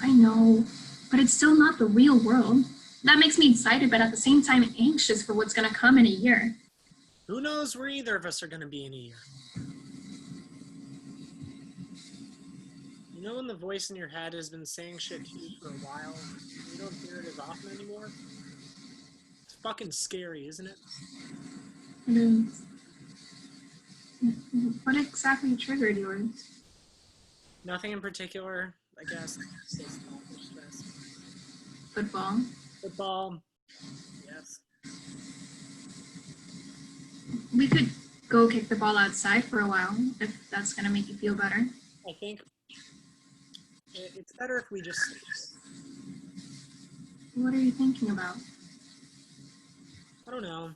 I know, but it's still not the real world. That makes me excited, but at the same time anxious for what's going to come in a year. Who knows where either of us are going to be in a year? You know when the voice in your head has been saying shit to you for a while, and you don't hear it as often anymore? It's fucking scary, isn't it? It is. What exactly triggered yours? Nothing in particular, I guess. Just stress. Football? Football, yes. We could go kick the ball outside for a while, if that's going to make you feel better. I think it's better if we just... What are you thinking about? I don't know.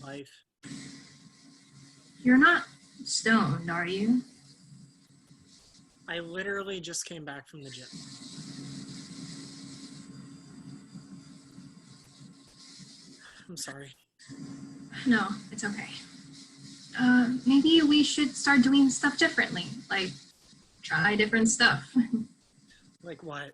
Life. You're not stoned, are you? I literally just came back from the gym. I'm sorry. No, it's okay. Maybe we should start doing stuff differently, like try different stuff. Like what?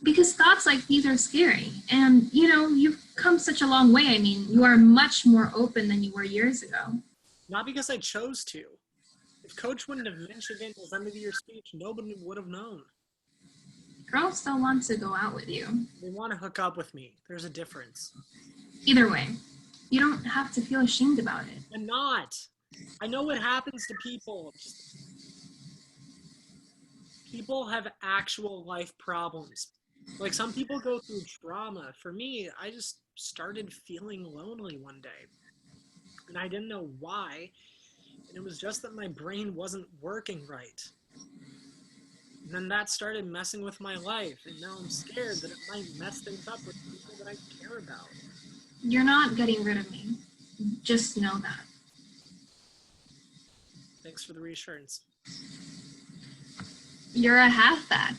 Because thoughts like these are scary. And, you know, you've come such a long way. I mean, you are much more open than you were years ago. Not because I chose to. If Coach wouldn't have mentioned it at the end of your speech, nobody would have known. Girls still want to go out with you. They want to hook up with me. There's a difference. Either way, you don't have to feel ashamed about it. I'm not. I know what happens to people. People have actual life problems. Like some people go through trauma. For me, I just started feeling lonely one day. And I didn't know why. And it was just that my brain wasn't working right. And then that started messing with my life. And now I'm scared that it might mess things up with people that I care about. You're not getting rid of me. Just know that. Thanks for the reassurance. You're a halfback.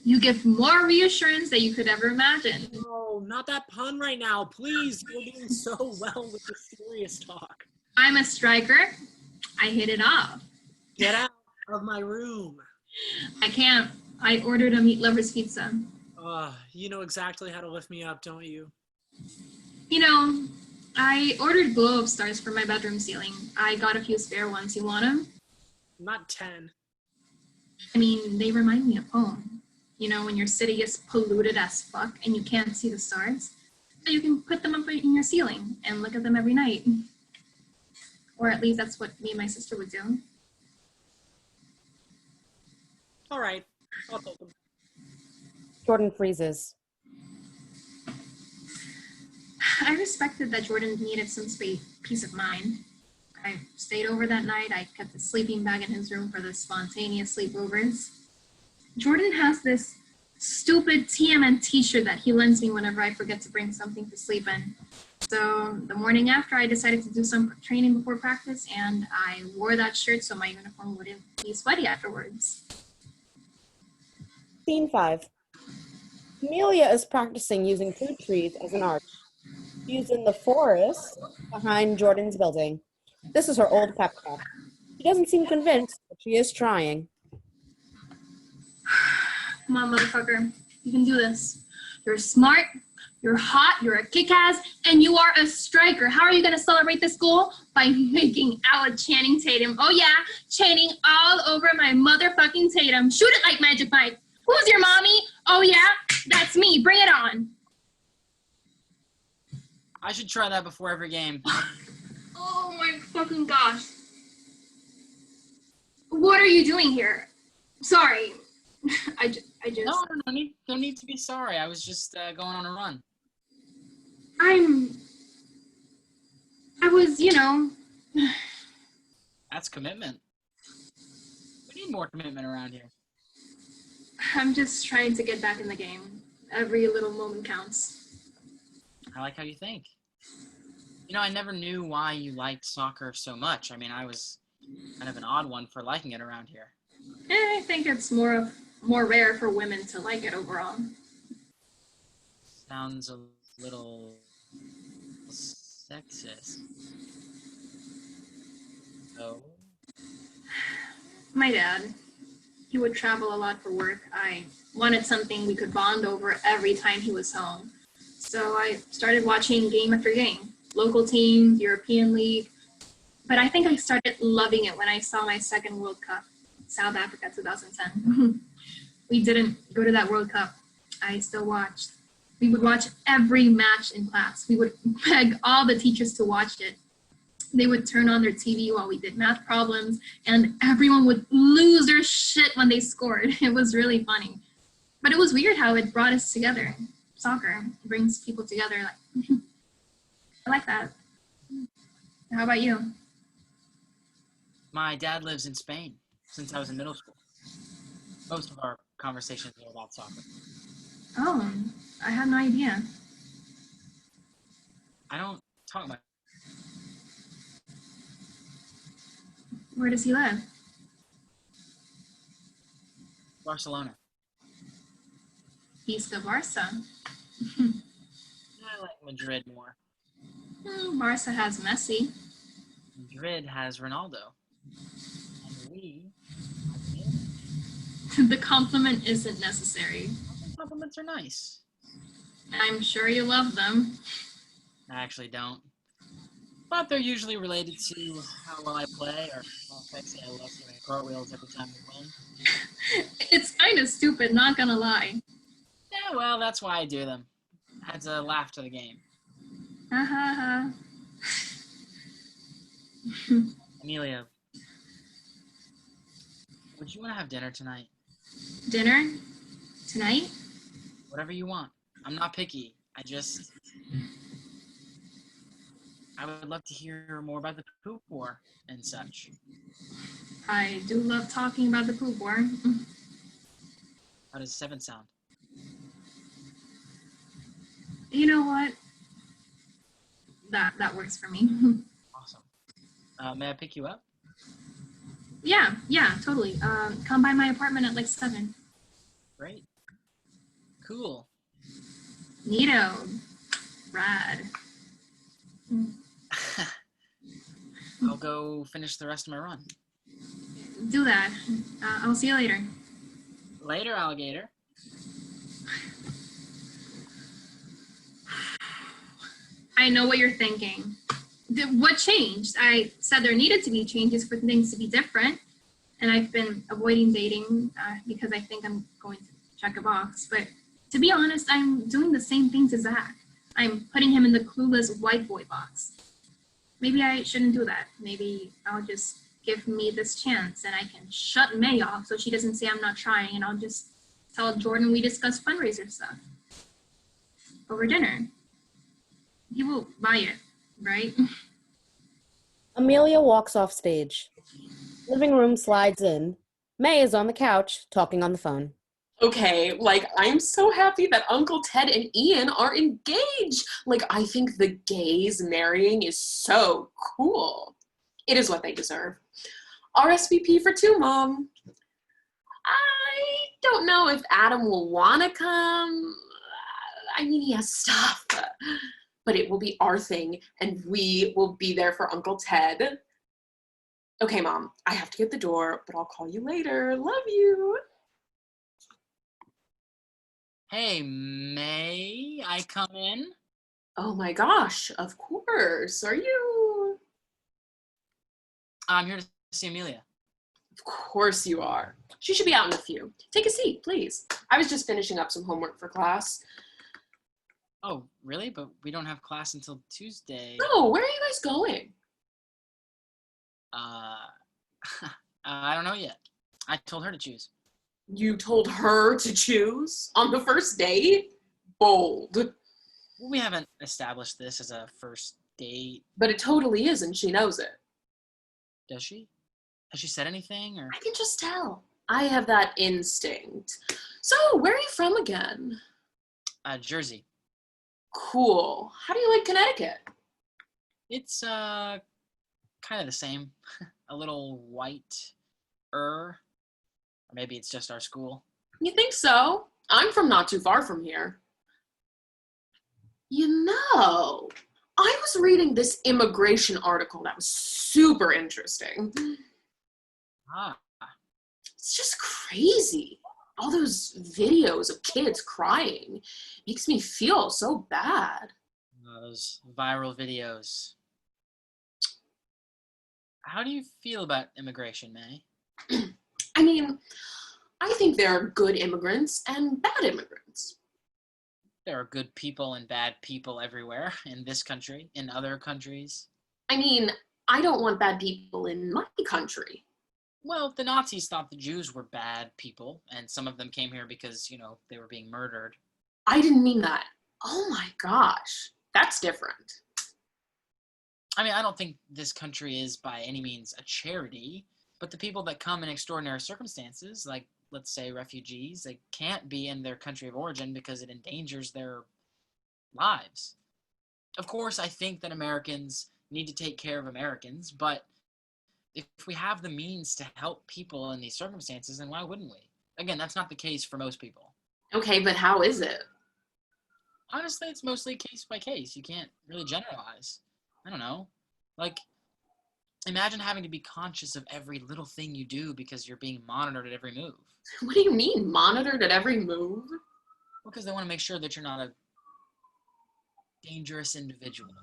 You give more reassurance than you could ever imagine. No, not that pun right now. Please, you're doing so well with the serious talk. I'm a striker. I hit it off. Get out of my room. I can't. I ordered a meat lover's pizza. You know exactly how to lift me up, don't you? You know, I ordered glow-up stars for my bedroom ceiling. I got a few spare ones. You want them? Not 10. I mean, they remind me of home. You know, when your city is polluted as fuck and you can't see the stars, so you can put them up in your ceiling and look at them every night. Or at least that's what me and my sister would do. All right, I'll take them. Jordan freezes. I respected that Jordan needed some peace of mind. I stayed over that night. I kept a sleeping bag in his room for the spontaneous sleepovers. Jordan has this stupid TMN t-shirt that he lends me whenever I forget to bring something to sleep in. So the morning after, I decided to do some training before practice, and I wore that shirt so my uniform wouldn't be sweaty afterwards. Scene 5. Amelia is practicing using 2 trees as an arch. She's in the forest behind Jordan's building. This is her old pep talk. She doesn't seem convinced, but she is trying. Come on, motherfucker. You can do this. You're smart, you're hot, you're a kick-ass, and you are a striker. How are you going to celebrate this goal? By making out with Channing Tatum. Oh, yeah, Channing all over my motherfucking Tatum. Shoot it like Magic Mike. Who's your mommy? Oh, yeah, that's me. Bring it on. I should try that before every game. Oh, my fucking gosh. What are you doing here? Sorry. I just... No need to be sorry. I was just going on a run. I was, That's commitment. We need more commitment around here. I'm just trying to get back in the game. Every little moment counts. I like how you think. I never knew why you liked soccer so much. I mean, I was kind of an odd one for liking it around here. I think it's more rare for women to like it overall. Sounds a little sexist. Oh. My dad, he would travel a lot for work. I wanted something we could bond over every time he was home. So I started watching game after game, local teams, European League. But I think I started loving it when I saw my second World Cup, South Africa 2010. We didn't go to that World Cup. I still watched. We would watch every match in class. We would beg all the teachers to watch it. They would turn on their TV while we did math problems, and everyone would lose their shit when they scored. It was really funny. But it was weird how it brought us together. Soccer brings people together. I like that. How about you? My dad lives in Spain since I was in middle school. Most of our conversations are about soccer. Oh, I had no idea. I don't talk about. Where does he live? Barcelona. East of Barca. I like Madrid more. Barca has Messi. Madrid has Ronaldo. And we The compliment isn't necessary. compliments are nice. I'm sure you love them. I actually don't. But they're usually related to how well I play or how sexy I look doing cartwheels every time we win. It's kind of stupid, not gonna lie. Yeah, well, that's why I do them. Adds a laugh to the game. Ha ha ha. Amelia, would you want to have dinner tonight? Dinner? Tonight? Whatever you want. I'm not picky. I would love to hear more about the poop war and such. I do love talking about the poop war. How does 7 sound? You know what? That works for me. Awesome. May I pick you up? Yeah, totally. Come by my apartment at like 7. Great. Cool. Neato. Rad. I'll go finish the rest of my run. Do that. I'll see you later. Later, alligator. I know what you're thinking. What changed? I said there needed to be changes for things to be different, and I've been avoiding dating because I think I'm going to check a box. But to be honest, I'm doing the same thing to Zach. I'm putting him in the clueless white boy box. Maybe I shouldn't do that. Maybe I'll just give me this chance and I can shut May off so she doesn't say I'm not trying, and I'll just tell Jordan we discuss fundraiser stuff over dinner. He will buy it, right? Amelia walks off stage. Living room slides in. May is on the couch, talking on the phone. Okay, like, I'm so happy that Uncle Ted and Ian are engaged. Like, I think the gays marrying is so cool. It is what they deserve. RSVP for 2, Mom. I don't know if Adam will want to come. I mean, he has stuff. But it will be our thing, and we will be there for Uncle Ted. Okay, Mom, I have to get the door, but I'll call you later. Love you. Hey, may I come in? Oh my gosh, of course. Are you? I'm here to see Amelia. Of course you are. She should be out in a few. Take a seat, please. I was just finishing up some homework for class. Oh, really? But we don't have class until Tuesday. Oh, where are you guys going? I don't know yet. I told her to choose. You told her to choose on the first date? Bold. We haven't established this as a first date. But it totally is, and she knows it. Does she? Has she said anything, or? I can just tell. I have that instinct. So, where are you from again? Jersey. Cool. How do you like Connecticut? It's, kind of the same. A little white-er. Or maybe it's just our school. You think so? I'm from not too far from here. You know, I was reading this immigration article that was super interesting. Ah. It's just crazy. All those videos of kids crying makes me feel so bad. Those viral videos. How do you feel about immigration, May? I mean, I think there are good immigrants and bad immigrants. There are good people and bad people everywhere, in this country, in other countries. I mean, I don't want bad people in my country. Well, the Nazis thought the Jews were bad people, and some of them came here because, they were being murdered. I didn't mean that. Oh my gosh, that's different. I mean, I don't think this country is by any means a charity, but the people that come in extraordinary circumstances, like, let's say, refugees, they can't be in their country of origin because it endangers their lives. Of course, I think that Americans need to take care of Americans, but if we have the means to help people in these circumstances, then why wouldn't we? Again, that's not the case for most people. Okay, but how is it? Honestly, it's mostly case by case. You can't really generalize. I don't know. Like, imagine having to be conscious of every little thing you do because you're being monitored at every move. What do you mean, monitored at every move? Well, because they want to make sure that you're not a dangerous individual.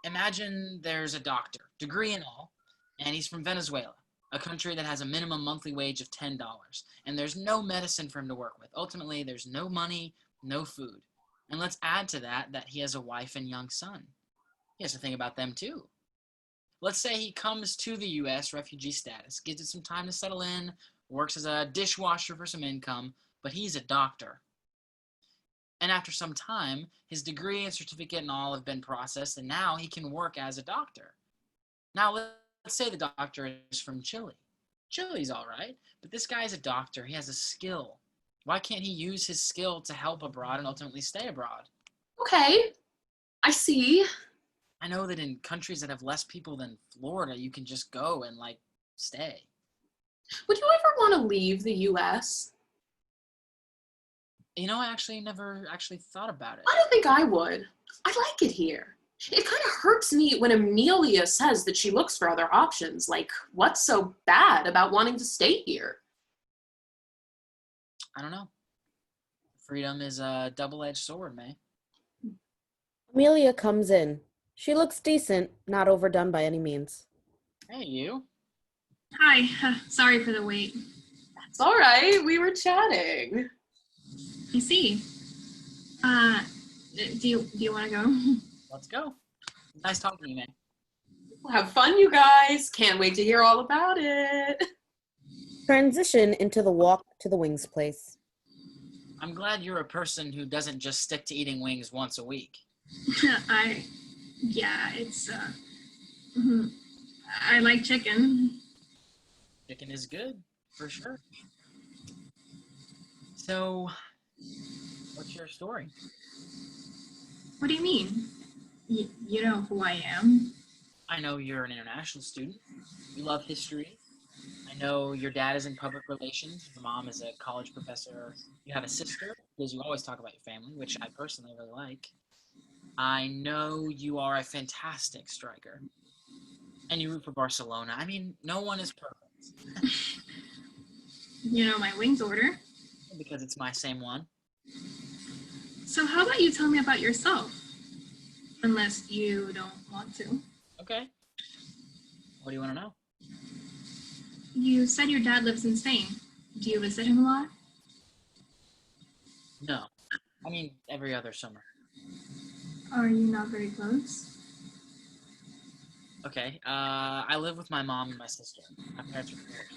Imagine there's a doctor, degree and all, and he's from Venezuela, a country that has a minimum monthly wage of $10, and there's no medicine for him to work with. Ultimately, there's no money, no food. And let's add to that he has a wife and young son. He has to think about them too. Let's say he comes to the U.S. refugee status, gives it some time to settle in, works as a dishwasher for some income, but he's a doctor. And after some time, his degree and certificate and all have been processed, and now he can work as a doctor. Now, let's say the doctor is from Chile. Chile's all right, but this guy's a doctor. He has a skill. Why can't he use his skill to help abroad and ultimately stay abroad? Okay, I see. I know that in countries that have less people than Florida, you can just go and, stay. Would you ever want to leave the U.S.? I actually never thought about it. I don't think I would. I like it here. It kind of hurts me when Amelia says that she looks for other options. Like, what's so bad about wanting to stay here? I don't know. Freedom is a double-edged sword, May. Amelia comes in. She looks decent, not overdone by any means. Hey, you. Hi, sorry for the wait. It's all right. We were chatting. I see. Do you want to go? Let's go. Nice talking to you, May. Have fun, you guys. Can't wait to hear all about it. Transition into the walk to the wings place. I'm glad you're a person who doesn't just stick to eating wings once a week. It's, I like chicken. Chicken is good, for sure. So, what's your story? What do you mean? You know who I am? I know you're an international student. You love history. I know your dad is in public relations. Your mom is a college professor. You have a sister, because you always talk about your family, which I personally really like. I know you are a fantastic striker. And you root for Barcelona. I mean, no one is perfect. You know my wings order. Because it's my same one. So how about you tell me about yourself? Unless you don't want to. Okay. What do you want to know? You said your dad lives in Spain. Do you visit him a lot? No. I mean, every other summer. Are you not very close? Okay. I live with my mom and my sister. My parents are divorced.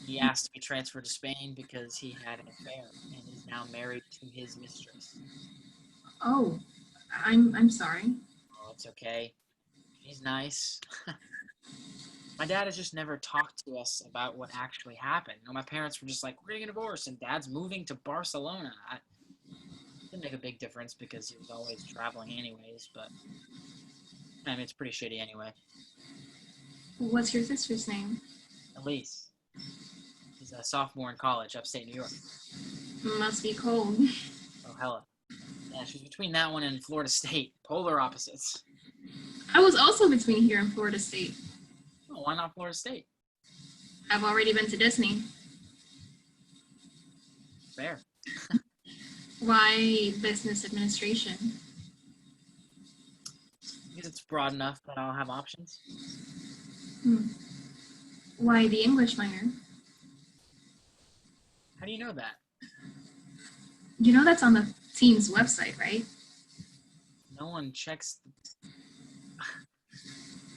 He asked to be transferred to Spain because he had an affair and is now married to his mistress. Oh, I'm sorry. Oh, it's okay. He's nice. My dad has just never talked to us about what actually happened. You know, my parents were just like, we're getting a divorce, and Dad's moving to Barcelona. It didn't make a big difference because he was always traveling anyways, but I mean, it's pretty shitty anyway. What's your sister's name? Elise. She's a sophomore in college, upstate New York. Must be cold. Oh, hella. Yeah, she's between that one and Florida State. Polar opposites. I was also between here and Florida State. Oh, why not Florida State? I've already been to Disney. Fair. Why business administration? Because it's broad enough that I'll have options. Why the English minor? How do you know that? You know that's on the team's website, right? No one checks.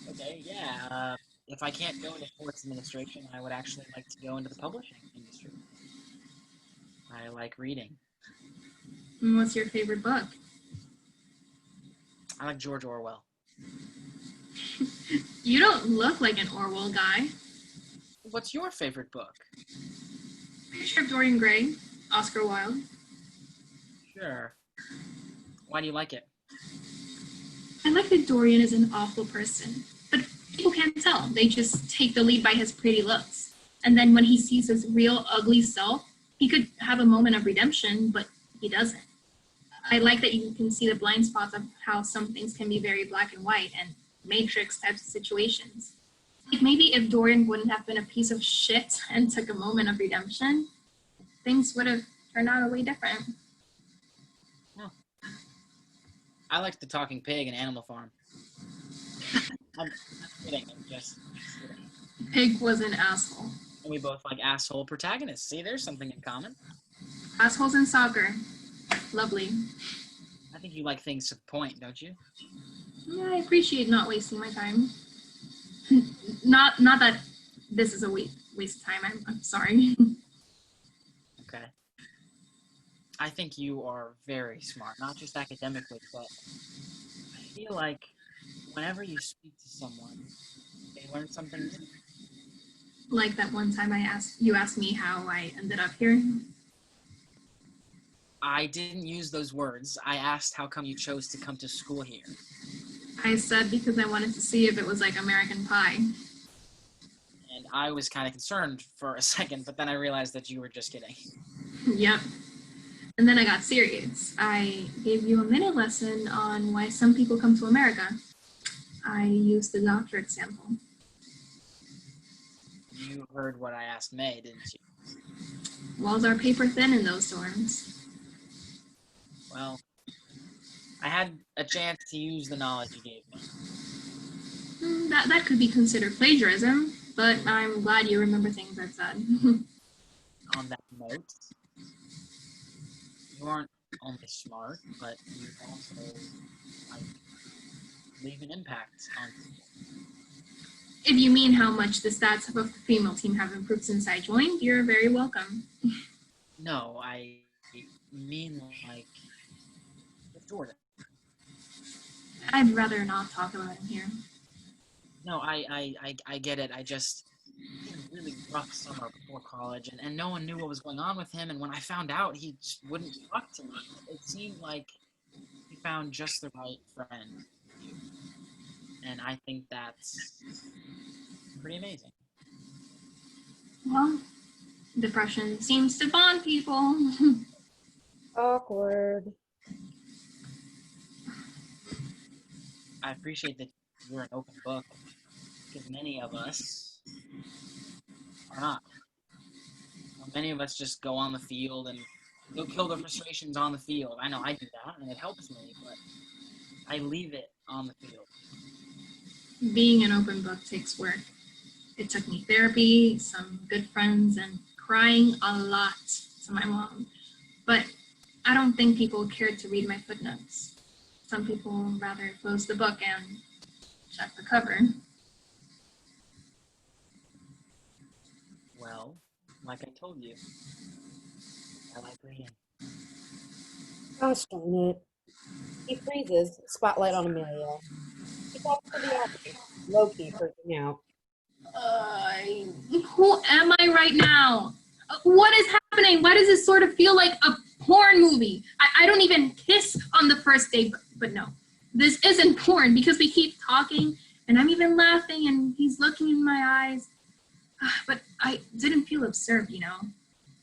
Okay, yeah. If I can't go into sports administration, I would actually like to go into the publishing industry. I like reading. What's your favorite book? I like George Orwell. You don't look like an Orwell guy. What's your favorite book? Picture of Dorian Gray, Oscar Wilde. Sure. Why do you like it? I like that Dorian is an awful person, but people can't tell. They just take the lead by his pretty looks. And then when he sees his real ugly self, he could have a moment of redemption, but he doesn't. I like that you can see the blind spots of how some things can be very black and white and matrix types of situations. Like maybe if Dorian wouldn't have been a piece of shit and took a moment of redemption, things would have turned out a way different. I like The Talking Pig and Animal Farm. I'm kidding. I'm just kidding. Pig was an asshole. And we both like asshole protagonists. See, there's something in common. Assholes in soccer. Lovely. I think you like things to the point, don't you? Yeah, I appreciate not wasting my time. Not that this is a waste of time. I'm sorry. Okay. I think you are very smart, not just academically, but I feel like whenever you speak to someone, they learn something new. Like that one time you asked me how I ended up here. I didn't use those words. I asked how come you chose to come to school here. I said because I wanted to see if it was like American Pie. And I was kind of concerned for a second, but then I realized that you were just kidding. Yep. And then I got serious. I gave you a minute lesson on why some people come to America. I used the doctor example. You heard what I asked May, didn't you? Walls are paper thin in those dorms. Well, I had a chance to use the knowledge you gave me. That could be considered plagiarism, but I'm glad you remember things I've said. On that note, you aren't only smart, but you also like leave an impact on people. If you mean how much the stats of a female team have improved since I joined, you're very welcome. No, I mean like with Jordan. I'd rather not talk about him here. No, I get it. I just really rough summer before college, and no one knew what was going on with him. And when I found out, he just wouldn't talk to me. It seemed like he found just the right friend. And I think that's pretty amazing. Well, depression seems to bond people. Awkward. I appreciate that you're an open book, because many of us are not. Many of us just go on the field and go kill the frustrations on the field. I know I do that, and it helps me, but I leave it on the field. Being an open book takes work. It took me therapy, some good friends, and crying a lot to my mom. But I don't think people cared to read my footnotes. Some people rather close the book and check the cover. Well, like I told you, I like reading. Gosh darn it. He freezes, spotlight on Amelia. He talks to the audience, low-key freaking out. Who am I right now? What is happening? Why does this sort of feel like a porn movie? I don't even kiss on the first date, but no. This isn't porn because we keep talking and I'm even laughing and he's looking in my eyes. But I didn't feel absurd, you know?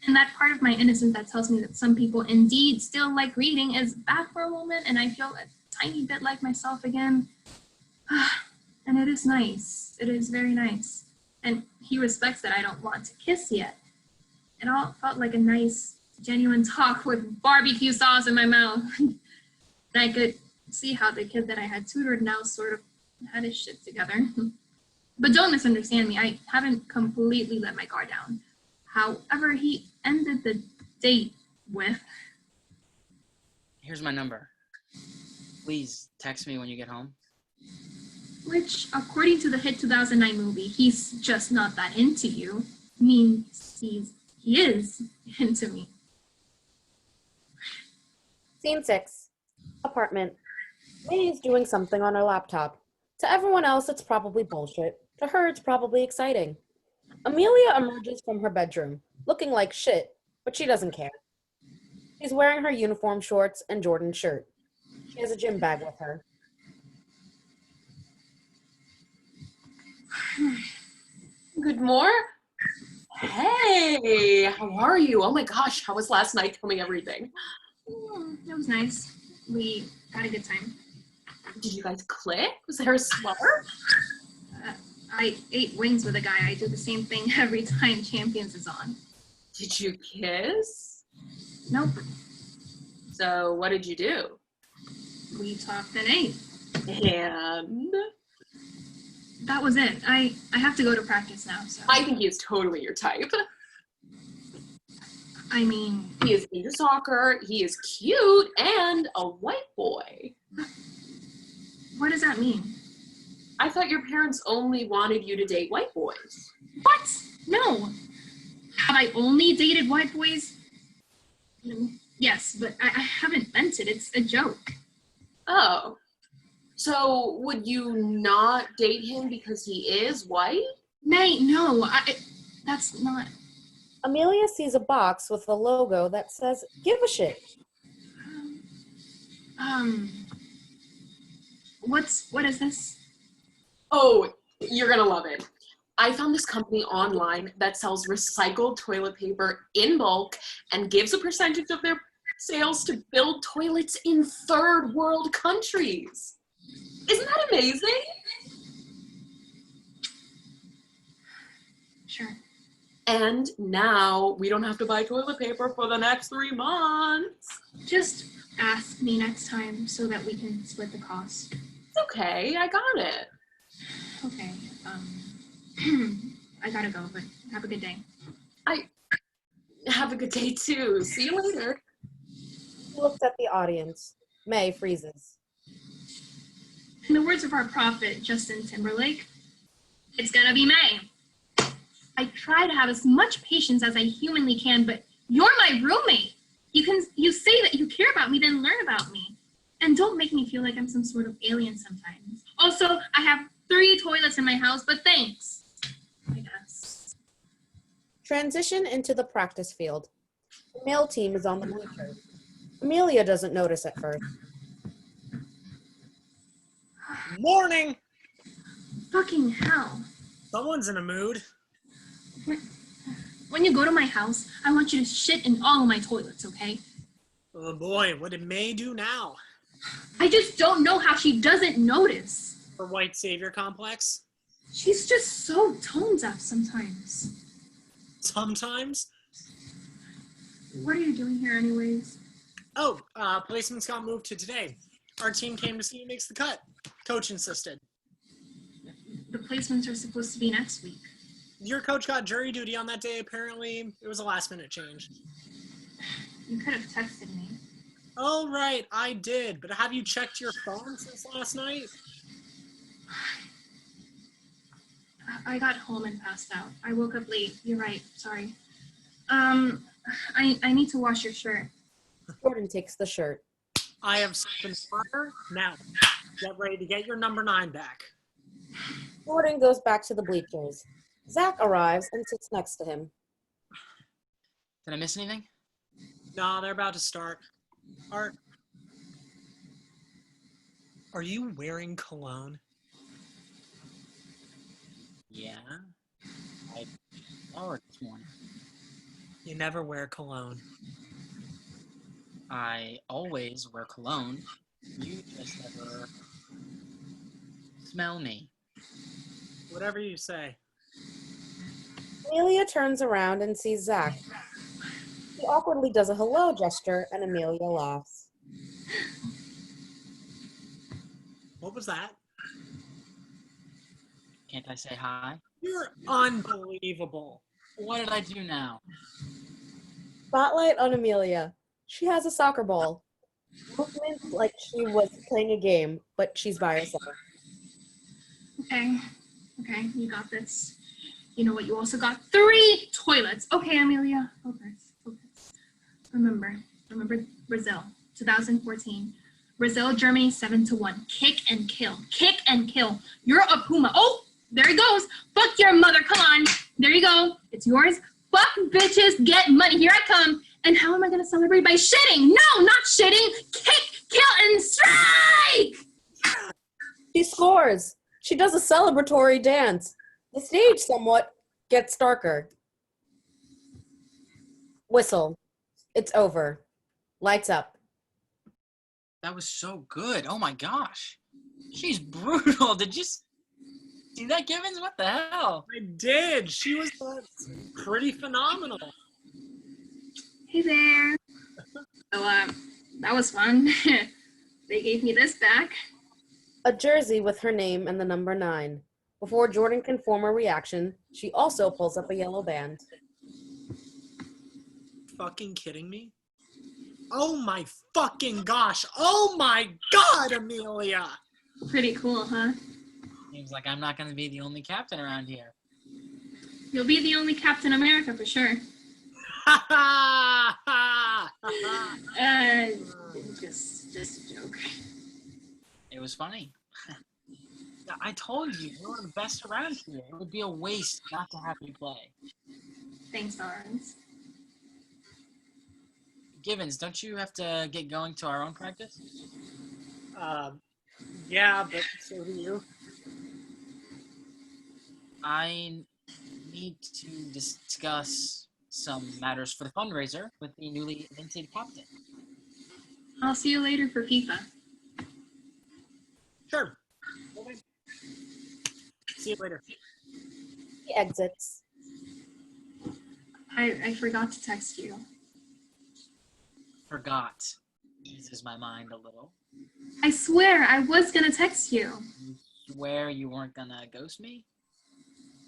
And that part of my innocence that tells me that some people indeed still like reading is back for a moment, and I feel a tiny bit like myself again. And it is nice. It is very nice. And he respects that I don't want to kiss yet. It all felt like a nice, genuine talk with barbecue sauce in my mouth. And I could see how the kid that I had tutored now sort of had his shit together. But don't misunderstand me. I haven't completely let my guard down. However, he ended the date with... Here's my number. Please text me when you get home. Which, according to the hit 2009 movie, He's Just Not That Into You, means he is into me. Scene 6. Apartment. May is doing something on her laptop. To everyone else, it's probably bullshit. To her, it's probably exciting. Amelia emerges from her bedroom, looking like shit, but she doesn't care. She's wearing her uniform shorts and Jordan's shirt. She has a gym bag with her. Good morning. Hey, how are you? Oh my gosh, how was last night filming everything? It was nice. We had a good time. Did you guys click? Was there a spark? I ate wings with a guy. I do the same thing every time Champions is on. Did you kiss? Nope. So what did you do? We talked and ate. And? That was it. I have to go to practice now, so. I think he is totally your type. I mean... He is into soccer, he is cute, and a white boy. What does that mean? I thought your parents only wanted you to date white boys. What? No. Have I only dated white boys? Yes, but I haven't meant it. It's a joke. Oh. So would you not date him because he is white? May, no. That's not... Amelia sees a box with a logo that says, "Give a shit." What is this? Oh, you're gonna love it. I found this company online that sells recycled toilet paper in bulk and gives a percentage of their sales to build toilets in third world countries. Isn't that amazing? Sure. And now we don't have to buy toilet paper for the next 3 months. Just ask me next time so that we can split the cost. It's okay, I got it. Okay, I gotta go, but have a good day. Have a good day too. See you later. She looks at the audience. May freezes. In the words of our prophet, Justin Timberlake, it's gonna be May. I try to have as much patience as I humanly can, but you're my roommate. You say that you care about me, then learn about me. And don't make me feel like I'm some sort of alien sometimes. Also, I have 3 toilets in my house, but thanks, I guess. Transition into the practice field. The male team is on the bleachers. Amelia doesn't notice at first. Morning! Fucking hell. Someone's in a mood. When you go to my house, I want you to shit in all of my toilets, okay? Oh boy, what did May do now? I just don't know how she doesn't notice. Her white savior complex? She's just so tone deaf sometimes. Sometimes? What are you doing here anyways? Oh, placements got moved to today. Our team came to see who makes the cut. Coach insisted. The placements are supposed to be next week. Your coach got jury duty on that day, apparently. It was a last-minute change. You could have texted me. Oh, right, I did. But have you checked your phone since last night? I got home and passed out. I woke up late. You're right. Sorry. I need to wash your shirt. Jordan takes the shirt. I have something for her. Now, get ready to get your number 9 back. Jordan goes back to the bleachers. Zach arrives and sits next to him. Did I miss anything? No, they're about to start. Are you wearing cologne? Yeah. I showered this morning. You never wear cologne. I always wear cologne. You just never smell me. Whatever you say. Amelia turns around and sees Zach. He awkwardly does a hello gesture, and Amelia laughs. What was that? Can't I say hi? You're unbelievable. What did I do now? Spotlight on Amelia. She has a soccer ball. Movements like she was playing a game, but she's by herself. Okay, you got this. You know what? You also got 3 toilets. Okay, Amelia, focus. Remember Brazil, 2014. Brazil, Germany, 7-1. Kick and kill. You're a Puma. Oh, there he goes. Fuck your mother. Come on. There you go. It's yours. Fuck bitches. Get money. Here I come. And how am I going to celebrate? By shitting. No, not shitting. Kick, kill, and strike. She scores. She does a celebratory dance. The stage somewhat gets darker. Whistle. It's over. Lights up. That was so good. Oh my gosh. She's brutal. Did you see that, Givens? What the hell? I did. She was pretty phenomenal. Hey there. So, that was fun. They gave me this back. A jersey with her name and the number 9. Before Jordan can form a reaction, she also pulls up a yellow band. Fucking kidding me? Oh my fucking gosh. Oh my god, Amelia. Pretty cool, huh? Seems like I'm not going to be the only captain around here. You'll be the only Captain America for sure. Ha ha ha ha. Just a joke. It was funny. Yeah, I told you, you're one of the best around here. It would be a waste not to have you play. Thanks, Lawrence. Givens, don't you have to get going to our own practice? Yeah, but so do you. I need to discuss some matters for the fundraiser with the newly minted captain. I'll see you later for FIFA. Sure. Okay. See you later. He exits. I forgot to text you. Forgot. Eases my mind a little. I swear I was gonna text you. You swear you weren't gonna ghost me?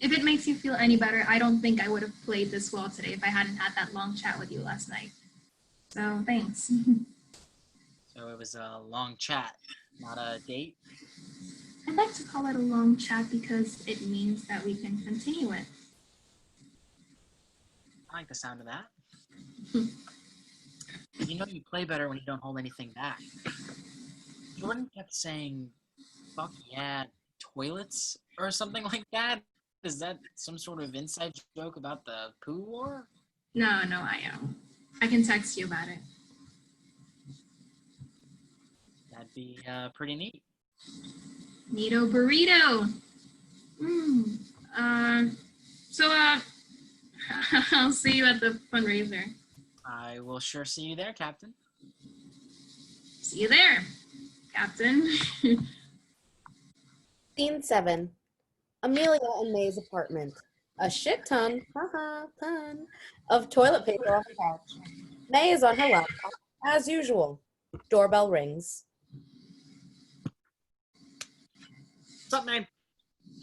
If it makes you feel any better, I don't think I would have played this well today if I hadn't had that long chat with you last night. So, thanks. So it was a long chat, not a date? I'd like to call it a long chat because it means that we can continue it. I like the sound of that. You know you play better when you don't hold anything back. Jordan kept saying, fuck yeah, toilets, or something like that. Is that some sort of inside joke about the poo war? No, I can text you about it. That'd be pretty neat. Neato burrito. So I'll see you at the fundraiser. I will sure see you there, Captain. See you there, Captain. Scene 7. Amelia and May's apartment. A shit ton, ton, of toilet paper on the couch. May is on her laptop, as usual. Doorbell rings. What's up, man?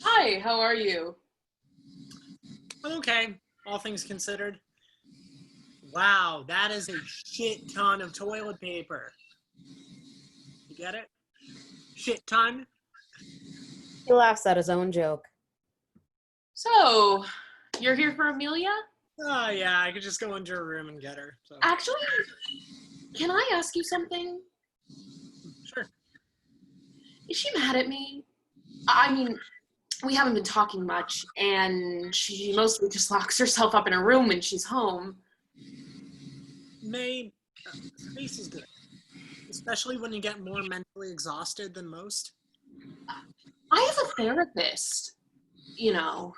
Hi, how are you? I'm okay, all things considered. Wow, that is a shit ton of toilet paper. You get it? Shit ton? He laughs at his own joke. So, you're here for Amelia? Oh, yeah, I could just go into her room and get her. So. Actually, can I ask you something? Sure. Is she mad at me? I mean, we haven't been talking much, and she mostly just locks herself up in her room when she's home. May, space is good. Especially when you get more mentally exhausted than most. I have a therapist, you know.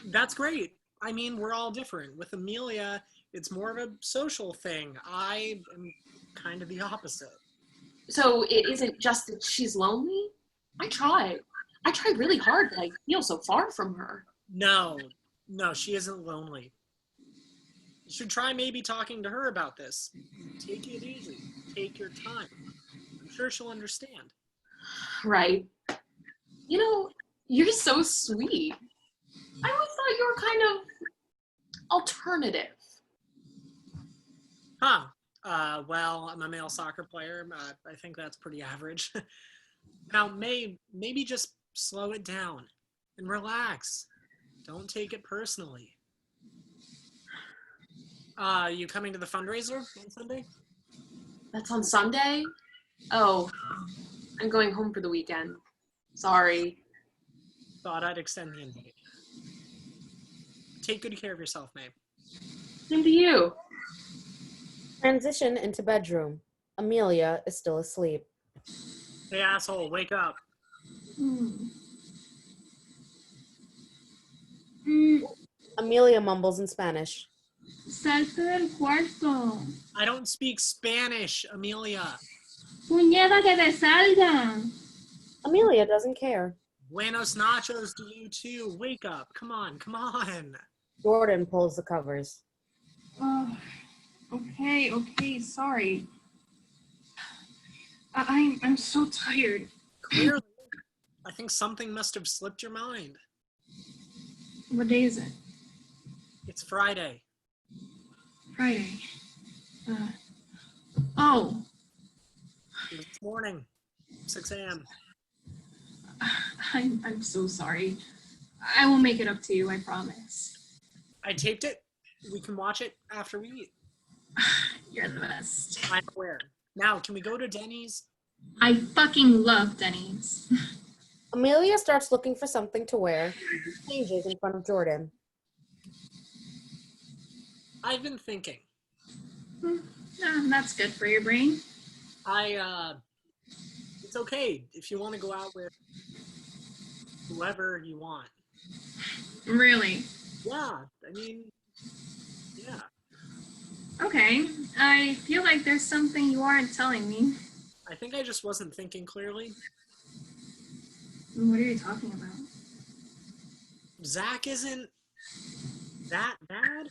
That's great. I mean, we're all different. With Amelia, it's more of a social thing. I am kind of the opposite. So it isn't just that she's lonely? I tried really hard, but I feel so far from her. No, she isn't lonely. You should try maybe talking to her about this. Take it easy. Take your time. I'm sure she'll understand. Right. You know, you're so sweet. I always thought you were kind of alternative. Huh. Well, I'm a male soccer player. I think that's pretty average. Now, maybe just slow it down and relax. Don't take it personally. You coming to the fundraiser on Sunday? That's on Sunday? Oh, I'm going home for the weekend. Sorry. Thought I'd extend the invite. Take good care of yourself, May. Same to you. Transition into bedroom. Amelia is still asleep. Hey, asshole, wake up. Amelia mumbles in Spanish. Salte del cuarto. I don't speak Spanish, Amelia. Puñeta que te salga. Amelia doesn't care. Buenos nachos to you too. Wake up. Come on. Jordan pulls the covers. Oh, okay, sorry. I'm so tired. Clearly, I think something must have slipped your mind. What day is it? It's Friday. Friday. Oh. This morning, 6 a.m. I'm so sorry. I will make it up to you, I promise. I taped it. We can watch it after we eat. You're the best. I'm aware. Now, can we go to Denny's? I fucking love Denny's. Amelia starts looking for something to wear. Changes in front of Jordan. I've been thinking. That's good for your brain. It's okay if you want to go out with whoever you want. Really? Yeah, I mean, yeah. Okay. I feel like there's something you aren't telling me. I think I just wasn't thinking clearly. What are you talking about? Zach isn't that bad.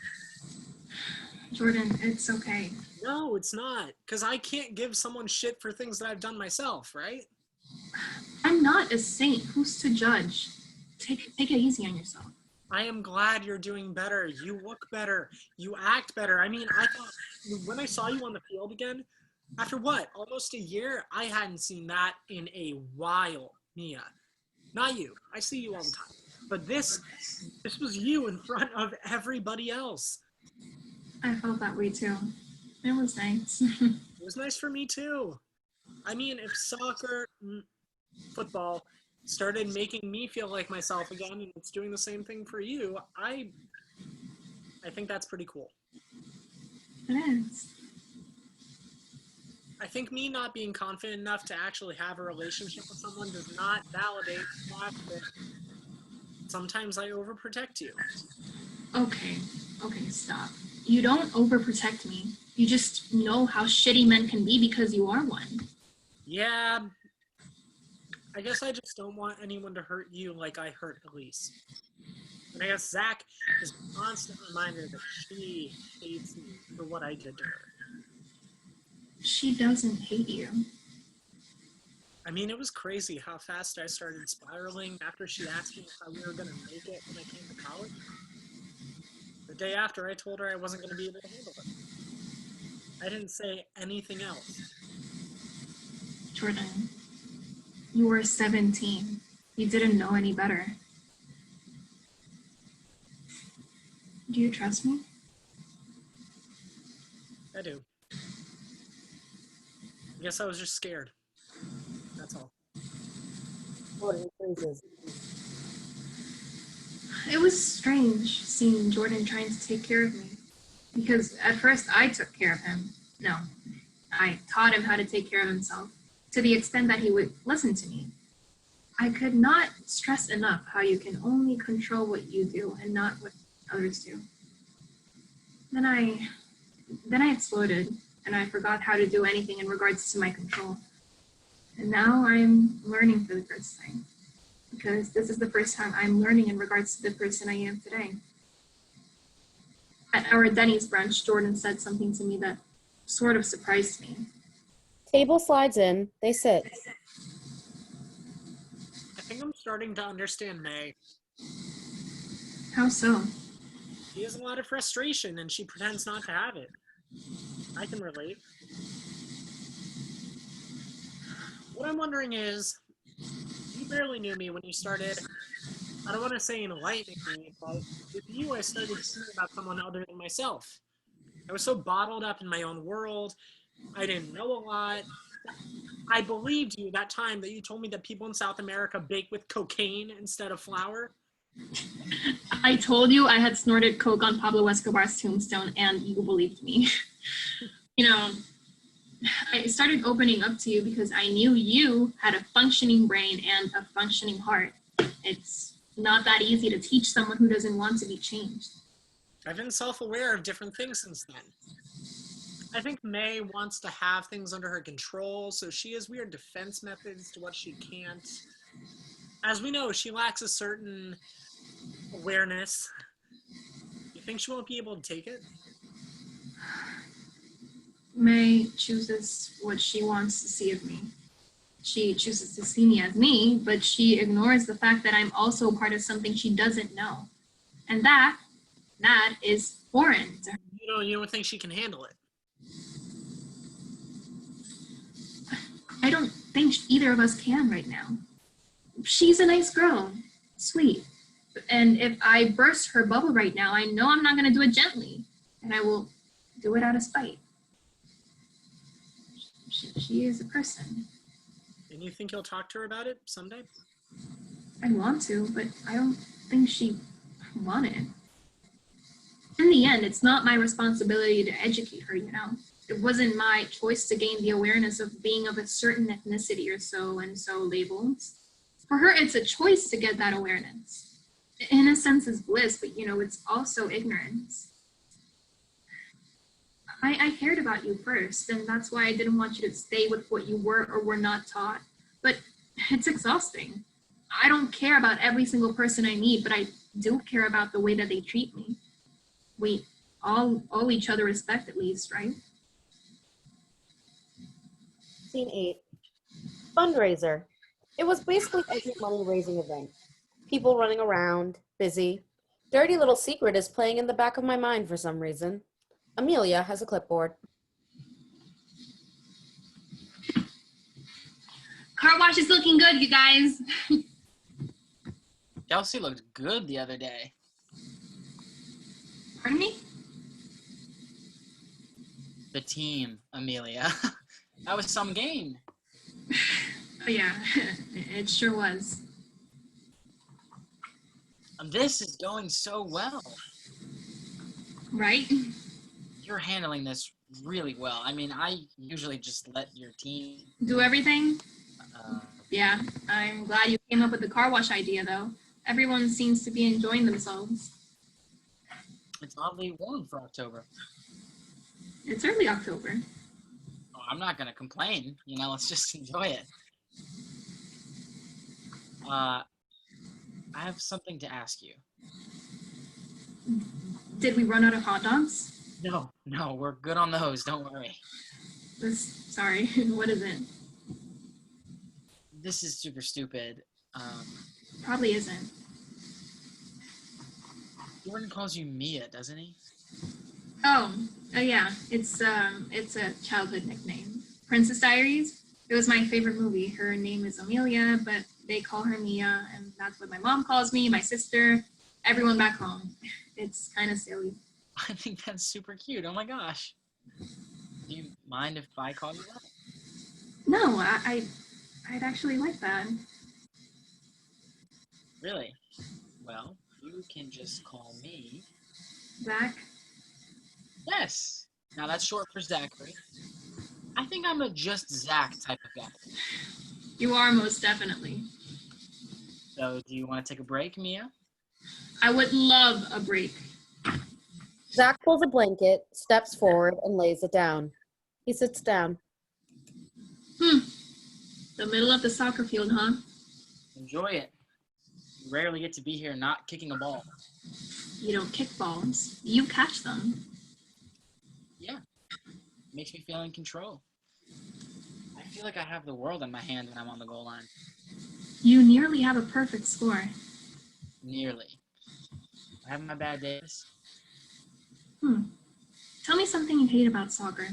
Jordan, it's okay. No, it's not. Because I can't give someone shit for things that I've done myself, right? I'm not a saint. Who's to judge? Take it easy on yourself. I am glad you're doing better. You look better. You act better. I mean, I thought when I saw you on the field again, after what, almost a year, I hadn't seen that in a while, Mia. Not you. I see you all the time. But this was you in front of everybody else. I felt that way too. It was nice. It was nice for me too. I mean, if soccer, football, started making me feel like myself again, and it's doing the same thing for you, I think that's pretty cool. It is. I think me not being confident enough to actually have a relationship with someone does not validate the fact that sometimes I overprotect you. Okay, stop. You don't overprotect me. You just know how shitty men can be because you are one. Yeah, I guess I just don't want anyone to hurt you like I hurt Elise. And I guess Zach is a constant reminder that she hates me for what I did to her. She doesn't hate you. I mean, it was crazy how fast I started spiraling after she asked me if we were going to make it when I came to college. The day after, I told her I wasn't going to be able to handle it. I didn't say anything else. Jordan, you were 17. You didn't know any better. Do you trust me? I do. I guess I was just scared. That's all. Jordan freezes. It was strange seeing Jordan trying to take care of me. Because at first I took care of him. No, I taught him how to take care of himself, to the extent that he would listen to me. I could not stress enough how you can only control what you do and not what others do. Then I exploded, and I forgot how to do anything in regards to my control. And now I'm learning for the first time, because this is the first time I'm learning in regards to the person I am today. At our Denny's brunch, Jordan said something to me that sort of surprised me. Table slides in. They sit. I think I'm starting to understand May. How so? She has a lot of frustration, and she pretends not to have it. I can relate. What I'm wondering is, you barely knew me when you started, I don't want to say enlightening me, but with you I started thinking about someone other than myself. I was so bottled up in my own world. I didn't know a lot. I believed you that time that you told me that people in South America bake with cocaine instead of flour. I told you I had snorted coke on Pablo Escobar's tombstone, and you believed me. You know, I started opening up to you because I knew you had a functioning brain and a functioning heart. It's not that easy to teach someone who doesn't want to be changed. I've been self-aware of different things since then. I think May wants to have things under her control, so she has weird defense methods to what she can't. As we know, she lacks a certain awareness. You think she won't be able to take it? May chooses what she wants to see of me. She chooses to see me as me, but she ignores the fact that I'm also part of something she doesn't know. And that is foreign to her. You don't think she can handle it? I don't think either of us can right now. She's a nice girl, sweet. And if I burst her bubble right now, I know I'm not going to do it gently. And I will do it out of spite. She is a person. And you think you'll talk to her about it someday? I want to, but I don't think she wanted. In the end, it's not my responsibility to educate her, you know. It wasn't my choice to gain the awareness of being of a certain ethnicity or so and so labels. For her, it's a choice to get that awareness. In a sense, it's bliss, but you know, it's also ignorance. I cared about you first, and that's why I didn't want you to stay with what you were or were not taught. But it's exhausting. I don't care about every single person I meet, but I do care about the way that they treat me. We all owe each other respect, at least, right? Scene 8. Fundraiser. It was basically every money-raising event. People running around, busy. Dirty Little Secret is playing in the back of my mind for some reason. Amelia has a clipboard. Car wash is looking good, you guys. Chelsea looked good the other day. Pardon me? The team, Amelia. That was some game. Oh yeah, it sure was. This is going so well. Right? You're handling this really well. I mean, I usually just let your team. Do everything? Uh, Yeah, I'm glad you came up with the car wash idea, though. Everyone seems to be enjoying themselves. it's oddly warm for October. It's early October. Oh, I'm not gonna complain. Let's just enjoy it. I have something to ask you. Did we run out of hot dogs? No, we're good on those. Don't worry. Sorry, what is it? This is super stupid. Probably isn't. Jordan calls you Mia, doesn't he? Oh, yeah, it's a childhood nickname. Princess Diaries. It was my favorite movie. Her name is Amelia, but they call her Mia, and that's what my mom calls me, my sister, everyone back home. It's kind of silly. I think that's super cute. Oh my gosh. Do you mind if I call you that? No, I'd actually like that. Really? Well, you can just call me. Zach? Yes. Now that's short for Zachary. I think I'm a just Zach type of guy. You are, most definitely. So, do you want to take a break, Mia? I would love a break. Zach pulls a blanket, steps forward, and lays it down. He sits down. The middle of the soccer field, huh? Enjoy it. You rarely get to be here not kicking a ball. You don't kick balls. You catch them. Yeah. Makes me feel in control. I feel like I have the world in my hand when I'm on the goal line. You nearly have a perfect score. Nearly. I have my bad days. Tell me something you hate about soccer.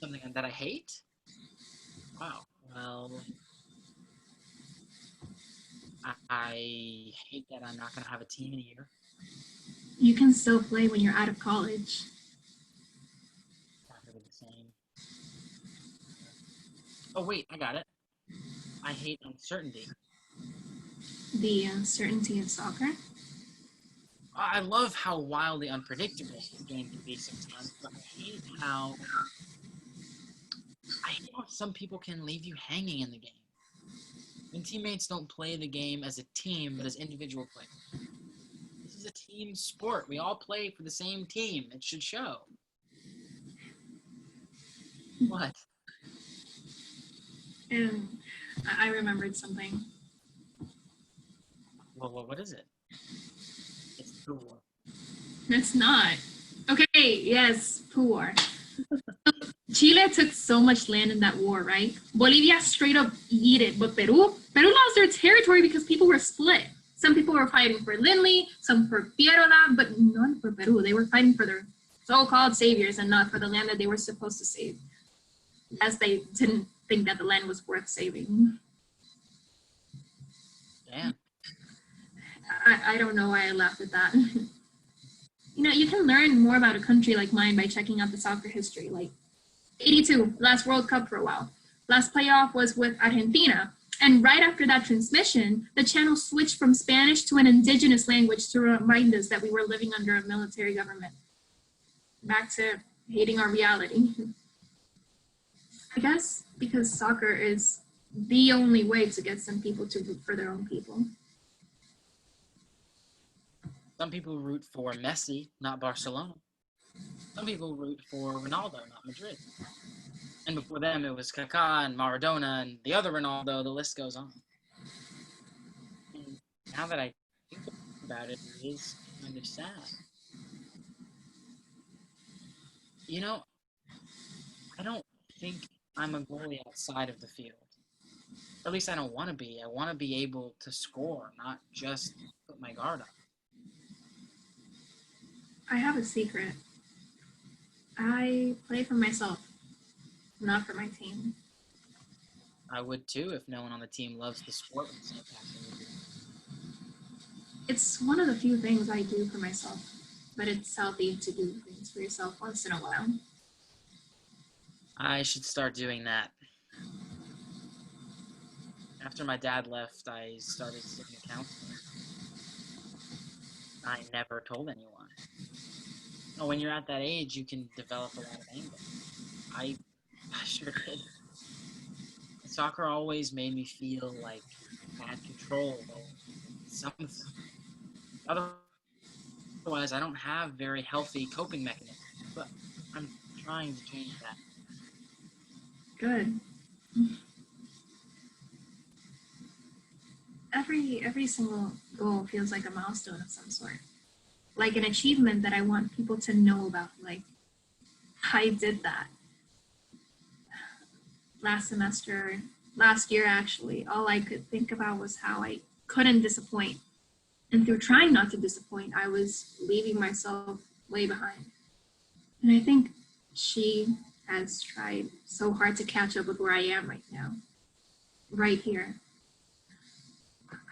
Something that I hate? Wow. Well, I hate that I'm not going to have a team in a year. You can still play when you're out of college. Not really the same. Oh, wait, I got it. I hate uncertainty. The uncertainty of soccer? I love how wildly unpredictable the game can be sometimes, but I hate how some people can leave you hanging in the game. When teammates don't play the game as a team, but as individual players. This is a team sport. We all play for the same team. It should show. What? And I remembered something. Well, what is it? It's the war. It's not. Okay, yes, war. Chile took so much land in that war, right? Bolivia straight up eat it, but Peru lost their territory because people were split. Some people were fighting for Lindley, some for Pierola, but none for Peru. They were fighting for their so-called saviors and not for the land that they were supposed to save, as they didn't think that the land was worth saving. Damn. I don't know why I laughed at that. You can learn more about a country like mine by checking out the soccer history. Like 82, last World Cup for a while. Last playoff was with Argentina. And right after that transmission, the channel switched from Spanish to an indigenous language to remind us that we were living under a military government. Back to hating our reality. I guess because soccer is the only way to get some people to root for their own people. Some people root for Messi, not Barcelona. Some people root for Ronaldo, not Madrid. And before them, it was Kaká and Maradona and the other Ronaldo. The list goes on. And now that I think about it, it is kind of sad. I don't think I'm a goalie outside of the field. Or at least I don't want to be. I want to be able to score, not just put my guard up. I have a secret. I play for myself, not for my team. I would too if no one on the team loves the sport with the same passion we do. It's one of the few things I do for myself, but it's healthy to do things for yourself once in a while. I should start doing that. After my dad left, I started seeing a counselor. I never told anyone. Oh, when you're at that age, you can develop a lot of anger. I sure did. Soccer always made me feel like I had control over something. Otherwise, I don't have very healthy coping mechanisms. But I'm trying to change that. Good. Every single goal feels like a milestone of some sort. Like an achievement that I want people to know about. Like, I did that. Last year actually, all I could think about was how I couldn't disappoint. And through trying not to disappoint, I was leaving myself way behind. And I think she has tried so hard to catch up with where I am right now, right here.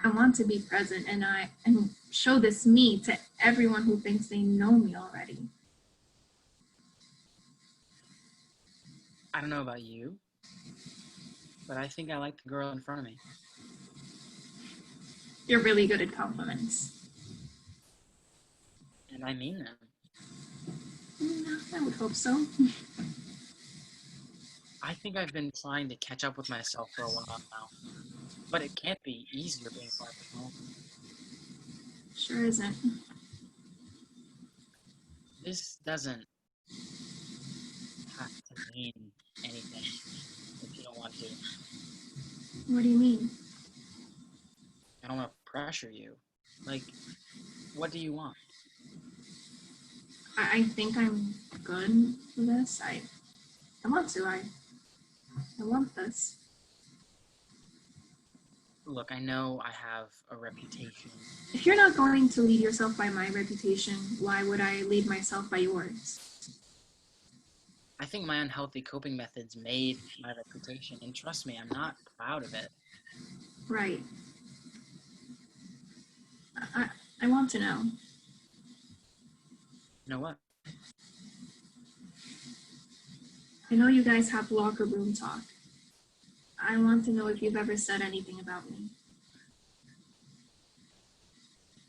I want to be present and show this me to everyone who thinks they know me already. I don't know about you, but I think I like the girl in front of me. You're really good at compliments. And I mean them. I would hope so. I think I've been trying to catch up with myself for a while now. But it can't be easier being far from home. Sure isn't. This doesn't have to mean anything if you don't want to. What do you mean? I don't want to pressure you. Like, what do you want? I think I'm good for this. I want to. I want this. Look, I know I have a reputation. If you're not going to lead yourself by my reputation, why would I lead myself by yours? I think my unhealthy coping methods made my reputation, and trust me, I'm not proud of it. Right. I want to know. You know what? I know you guys have locker room talk. I want to know if you've ever said anything about me.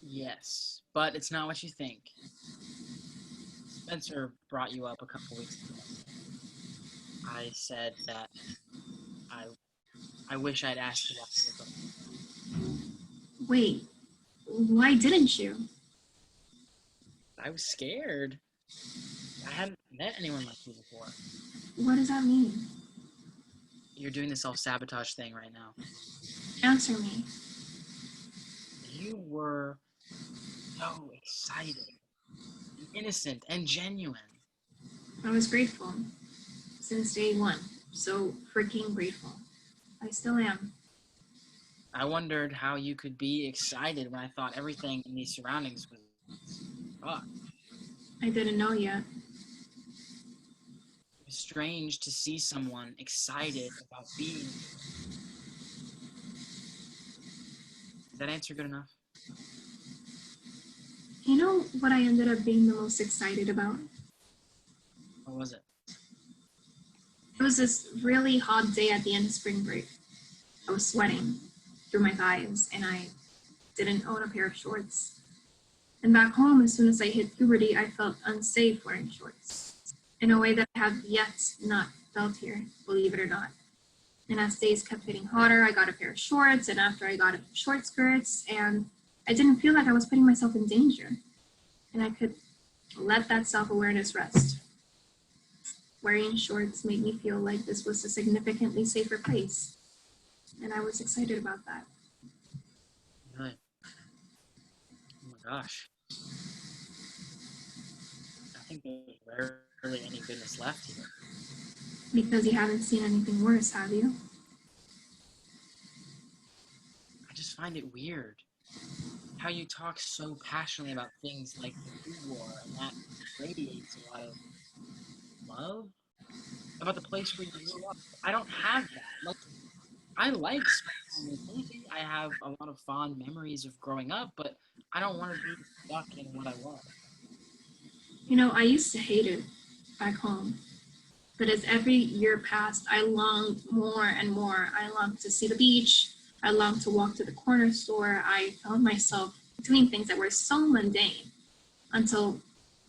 Yes, but it's not what you think. Spencer brought you up a couple weeks ago. I said that I wish I'd asked you that. Wait, why didn't you? I was scared. I hadn't met anyone like you before. What does that mean? You're doing the self-sabotage thing right now. Answer me. You were so excited, and innocent, and genuine. I was grateful since day one. So freaking grateful. I still am. I wondered how you could be excited when I thought everything in these surroundings was fucked. I didn't know yet. It was strange to see someone excited about being here. Is that answer good enough? You know what I ended up being the most excited about? What was it? It was this really hot day at the end of spring break. I was sweating through my thighs and I didn't own a pair of shorts. And back home, as soon as I hit puberty, I felt unsafe wearing shorts in a way that I have yet not felt here, believe it or not. And as days kept getting hotter, I got a pair of shorts, and after I got short skirts, and I didn't feel like I was putting myself in danger. And I could let that self-awareness rest. Wearing shorts made me feel like this was a significantly safer place. And I was excited about that. Really? Oh my gosh. I think there's rarely any goodness left here. Because you haven't seen anything worse, have you? I just find it weird how you talk so passionately about things like the food war, and that radiates a lot of love about the place where you grew up. I don't have that. Like, I like spending time with Lucy. I have a lot of fond memories of growing up, but I don't want to be stuck in what I was. You know, I used to hate it back home. But as every year passed, I longed more and more. I longed to see the beach. I longed to walk to the corner store. I found myself doing things that were so mundane until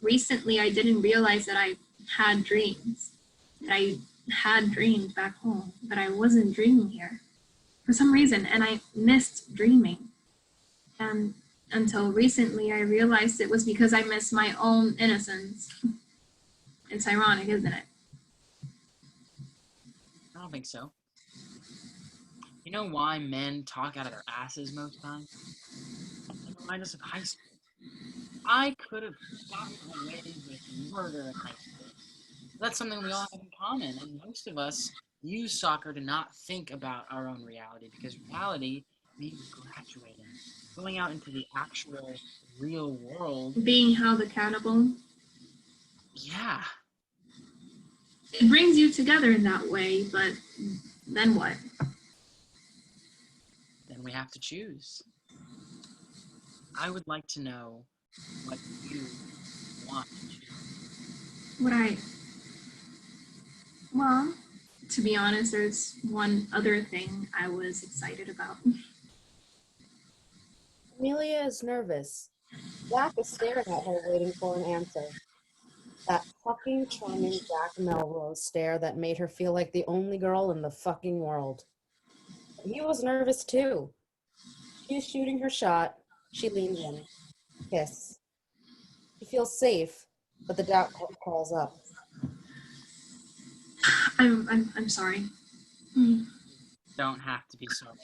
recently. I didn't realize that I had dreams, that I had dreamed back home, but I wasn't dreaming here for some reason, and I missed dreaming. And until recently, I realized it was because I missed my own innocence. It's ironic, isn't it? I don't think so. You know why men talk out of their asses most times? They remind us of high school. I could have gotten away with murder in high school. That's something we all have in common, and most of us use soccer to not think about our own reality, because reality means graduating, going out into the actual real world. Being held accountable. Yeah. It brings you together in that way, but then what? Then we have to choose. I would like to know what you want to choose. Well, to be honest, there's one other thing I was excited about. Amelia is nervous. Zach is staring at her, waiting for an answer. That fucking charming Jack Melrose stare that made her feel like the only girl in the fucking world. But he was nervous too. She's shooting her shot. She leans in. Kiss. She feels safe, but the doubt calls up. I'm sorry. Don't have to be sorry.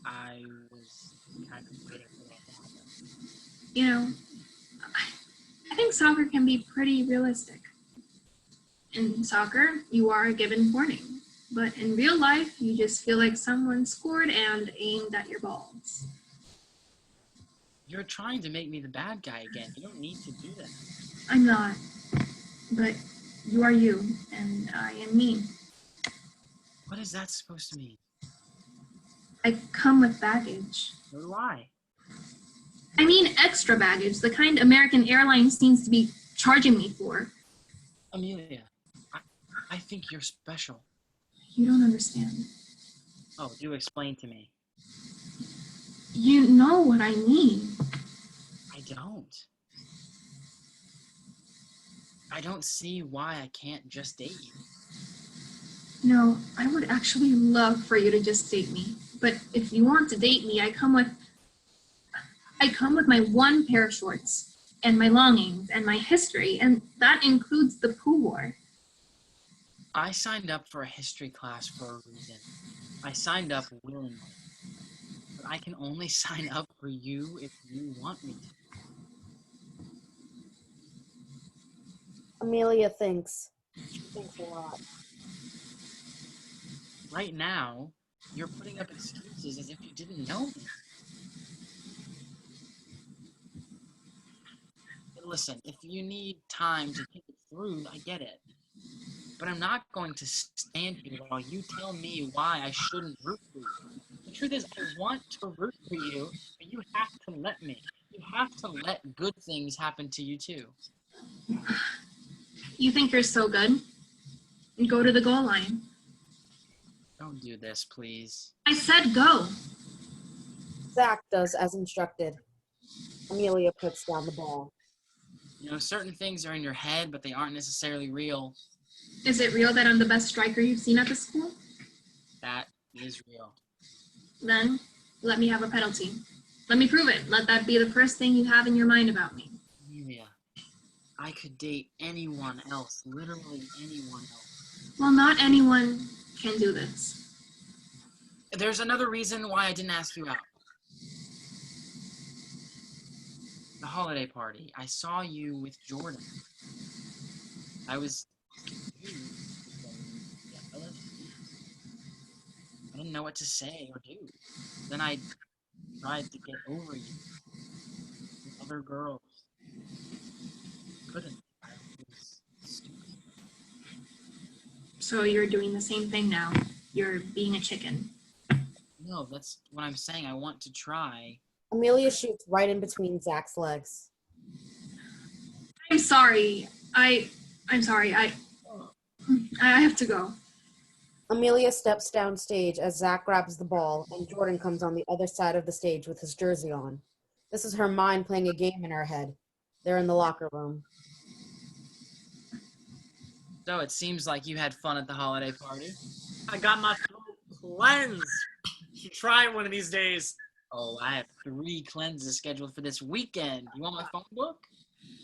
I was kind of waiting for that to happen. You know, I think soccer can be pretty realistic. In soccer, you are given warning, but in real life, you just feel like someone scored and aimed at your balls. You're trying to make me the bad guy again. You don't need to do that. I'm not, but you are you, and I am me. What is that supposed to mean? I come with baggage. So do I. I mean extra baggage, the kind American Airlines seems to be charging me for. Amelia, I think you're special. You don't understand. Oh, do explain to me. You know what I mean. I don't. I don't see why I can't just date you. No, I would actually love for you to just date me. But if you want to date me, I come with my one pair of shorts and my longings and my history, and that includes the Pooh War. I signed up for a history class for a reason. I signed up willingly. But I can only sign up for you if you want me to. Amelia thinks. She thinks a lot. Right now, you're putting up excuses as if you didn't know me. Listen, if you need time to think it through, I get it. But I'm not going to stand here while you tell me why I shouldn't root for you. The truth is, I want to root for you, but you have to let me. You have to let good things happen to you, too. You think you're so good? Go to the goal line. Don't do this, please. I said go. Zach does as instructed. Amelia puts down the ball. You know, certain things are in your head, but they aren't necessarily real. Is it real that I'm the best striker you've seen at the school? That is real. Then let me have a penalty. Let me prove it. Let that be the first thing you have in your mind about me. Amelia, I could date anyone else, literally anyone else. Well, not anyone can do this. There's another reason why I didn't ask you out. The holiday party. I saw you with Jordan. I was confused. I didn't know what to say or do. Then I tried to get over you with other girls. Couldn't. I was stupid. So you're doing the same thing now. You're being a chicken. No, that's what I'm saying. I want to try. Amelia shoots right in between Zach's legs. I'm sorry. I'm sorry. I have to go. Amelia steps downstage as Zach grabs the ball and Jordan comes on the other side of the stage with his jersey on. This is her mind playing a game in her head. They're in the locker room. So it seems like you had fun at the holiday party. I got my throat cleansed. You should try it one of these days. Oh, I have 3 cleanses scheduled for this weekend. You want my phone book?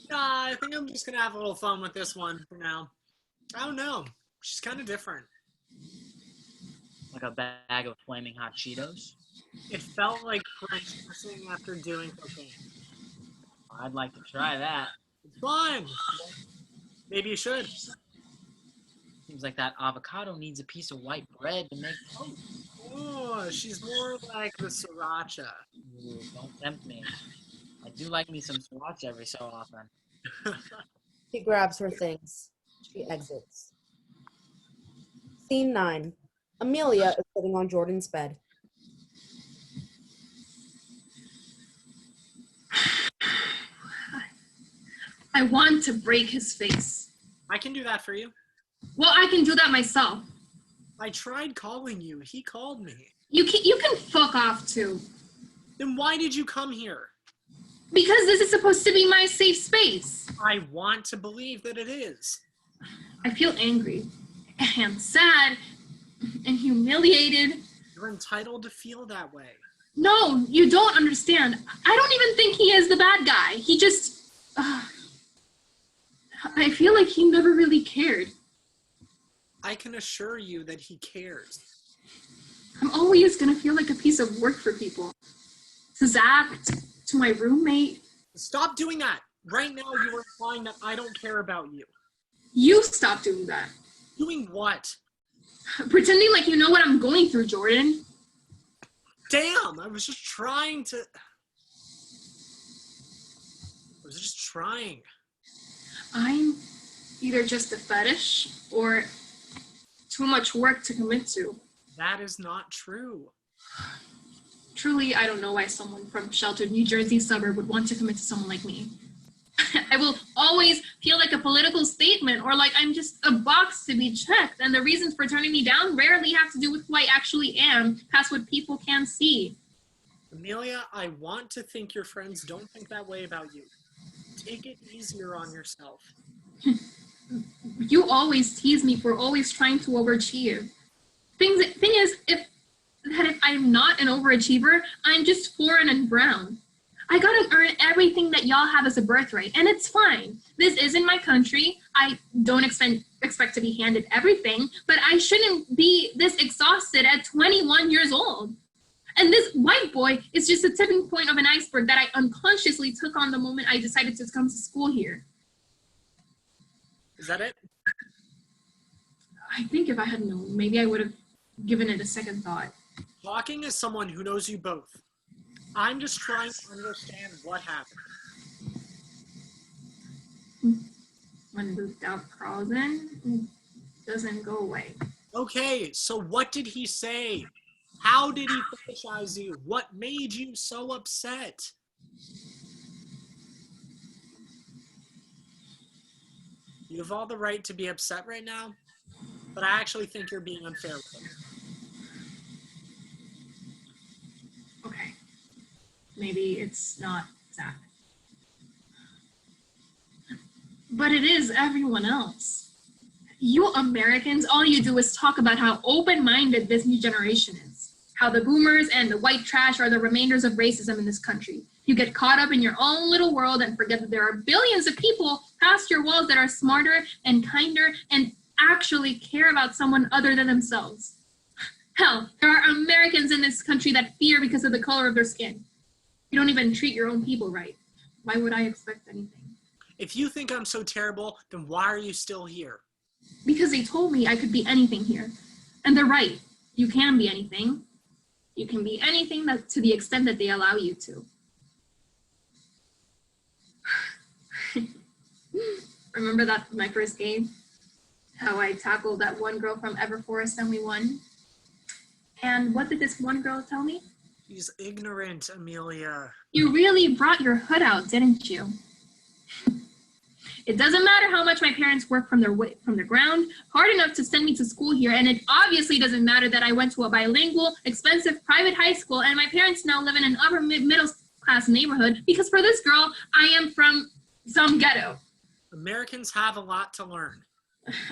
I think I'm just going to have a little fun with this one for now. I don't know. She's kind of different. Like a bag of flaming hot Cheetos? It felt like French kissing after doing cocaine. I'd like to try that. It's fun. Maybe you should. Seems like that avocado needs a piece of white bread to make toast. Oh, she's more like the sriracha. Ooh, don't tempt me. I do like me some sriracha every so often. She grabs her things. She exits. Scene 9. Amelia is sitting on Jordan's bed. I want to break his face. I can do that for you. Well, I can do that myself. I tried calling you. He called me. You can fuck off too. Then why did you come here? Because this is supposed to be my safe space. I want to believe that it is. I feel angry and sad and humiliated. You're entitled to feel that way. No, you don't understand. I don't even think he is the bad guy. He just... I feel like he never really cared. I can assure you that he cares. I'm always going to feel like a piece of work for people. To Zach, to my roommate. Stop doing that. Right now you are implying that I don't care about you. You stop doing that. Doing what? Pretending like you know what I'm going through, Jordan. Damn, I was just trying. I'm either just a fetish or too much work to commit to. That is not true. Truly, I don't know why someone from sheltered New Jersey suburb would want to commit to someone like me. I will always feel like a political statement or like I'm just a box to be checked, and the reasons for turning me down rarely have to do with who I actually am, past what people can see. Amelia, I want to think your friends don't think that way about you. Take it easier on yourself. You always tease me for always trying to overachieve. Thing is, if I'm not an overachiever, I'm just foreign and brown. I gotta earn everything that y'all have as a birthright, and it's fine. This isn't my country. I don't expect to be handed everything, but I shouldn't be this exhausted at 21 years old. And this white boy is just a tipping point of an iceberg that I unconsciously took on the moment I decided to come to school here. Is that it? I think if I had known, maybe I would have given it a second thought. Talking as someone who knows you both. I'm just trying to understand what happened. When the doubt crawls in, it doesn't go away. Okay, so what did he say? How did he fetishize you? What made you so upset? You have all the right to be upset right now, but I actually think you're being unfair with him. Okay. Maybe it's not Zach. But it is everyone else. You Americans, all you do is talk about how open-minded this new generation is. How the boomers and the white trash are the remainders of racism in this country. You get caught up in your own little world and forget that there are billions of people past your walls that are smarter and kinder and actually care about someone other than themselves. Hell, there are Americans in this country that fear because of the color of their skin. You don't even treat your own people right. Why would I expect anything? If you think I'm so terrible, then why are you still here? Because they told me I could be anything here. And they're right. You can be anything. You can be anything that, to the extent that they allow you to. Remember that my first game? How I tackled that one girl from Everforest and we won? And what did this one girl tell me? He's ignorant, Amelia. You really brought your hood out, didn't you? It doesn't matter how much my parents work from the ground hard enough to send me to school here, and it obviously doesn't matter that I went to a bilingual, expensive private high school, and my parents now live in an upper middle class neighborhood because for this girl, I am from some ghetto. Americans have a lot to learn.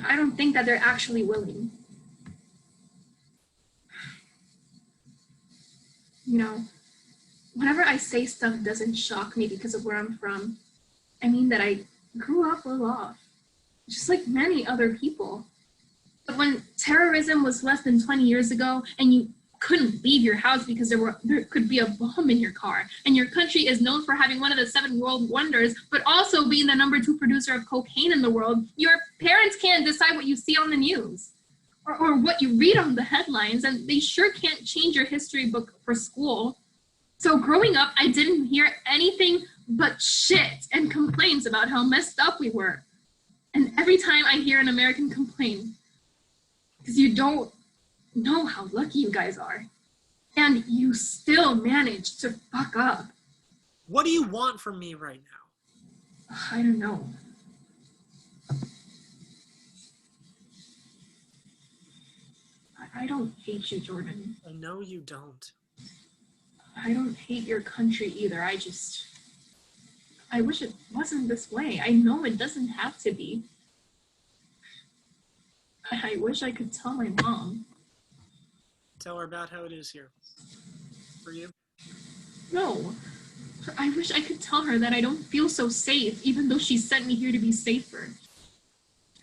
I don't think that they're actually willing. You know, whenever I say stuff doesn't shock me because of where I'm from, I mean that I grew up well off, just like many other people. But when terrorism was less than 20 years ago and you couldn't leave your house because there could be a bomb in your car, and your country is known for having one of the 7 world wonders, but also being the #2 producer of cocaine in the world, your parents can't decide what you see on the news or what you read on the headlines, and they sure can't change your history book for school. So growing up, I didn't hear anything but shit and complaints about how messed up we were. And every time I hear an American complain, because you don't know how lucky you guys are, and you still manage to fuck up. What do you want from me right now? I don't know. I don't hate you, Jordan. I know you don't. I don't hate your country either. I wish it wasn't this way. I know it doesn't have to be. I wish I could tell my mom. Tell her about how it is here. For you? No. I wish I could tell her that I don't feel so safe, even though she sent me here to be safer.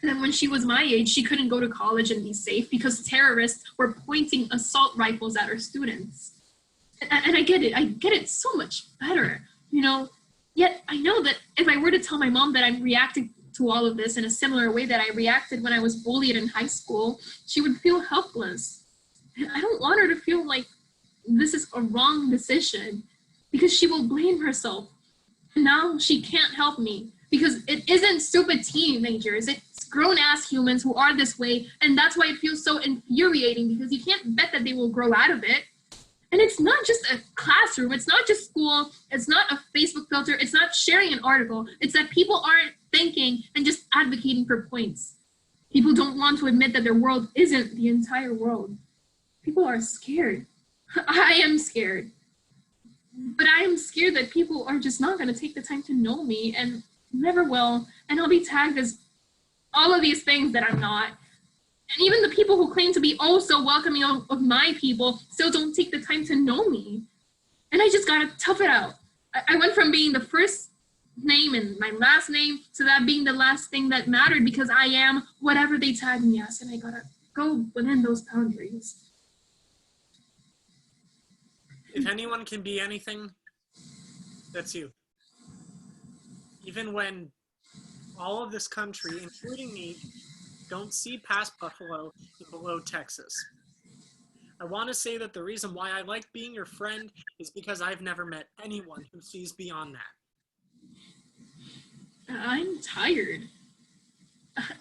And then when she was my age, she couldn't go to college and be safe because terrorists were pointing assault rifles at her students. And I get it so much better, you know? Yet I know that if I were to tell my mom that I'm reacting to all of this in a similar way that I reacted when I was bullied in high school, she would feel helpless. And I don't want her to feel like this is a wrong decision because she will blame herself. And now she can't help me because it isn't stupid teenagers. It's grown-ass humans who are this way, and that's why it feels so infuriating because you can't bet that they will grow out of it. And it's not just a classroom, it's not just school, it's not a Facebook filter, it's not sharing an article, it's that people aren't thinking and just advocating for points. People don't want to admit that their world isn't the entire world. People are scared. I am scared. But I am scared that people are just not going to take the time to know me and never will, and I'll be tagged as all of these things that I'm not. And even the people who claim to be oh so welcoming of my people still don't take the time to know me. And I just gotta tough it out. I went from being the first name and my last name to that being the last thing that mattered because I am whatever they tag me as, and I gotta go within those boundaries. If anyone can be anything, that's you. Even when all of this country, including me, don't see past Buffalo and below Texas. I want to say that the reason why I like being your friend is because I've never met anyone who sees beyond that. I'm tired.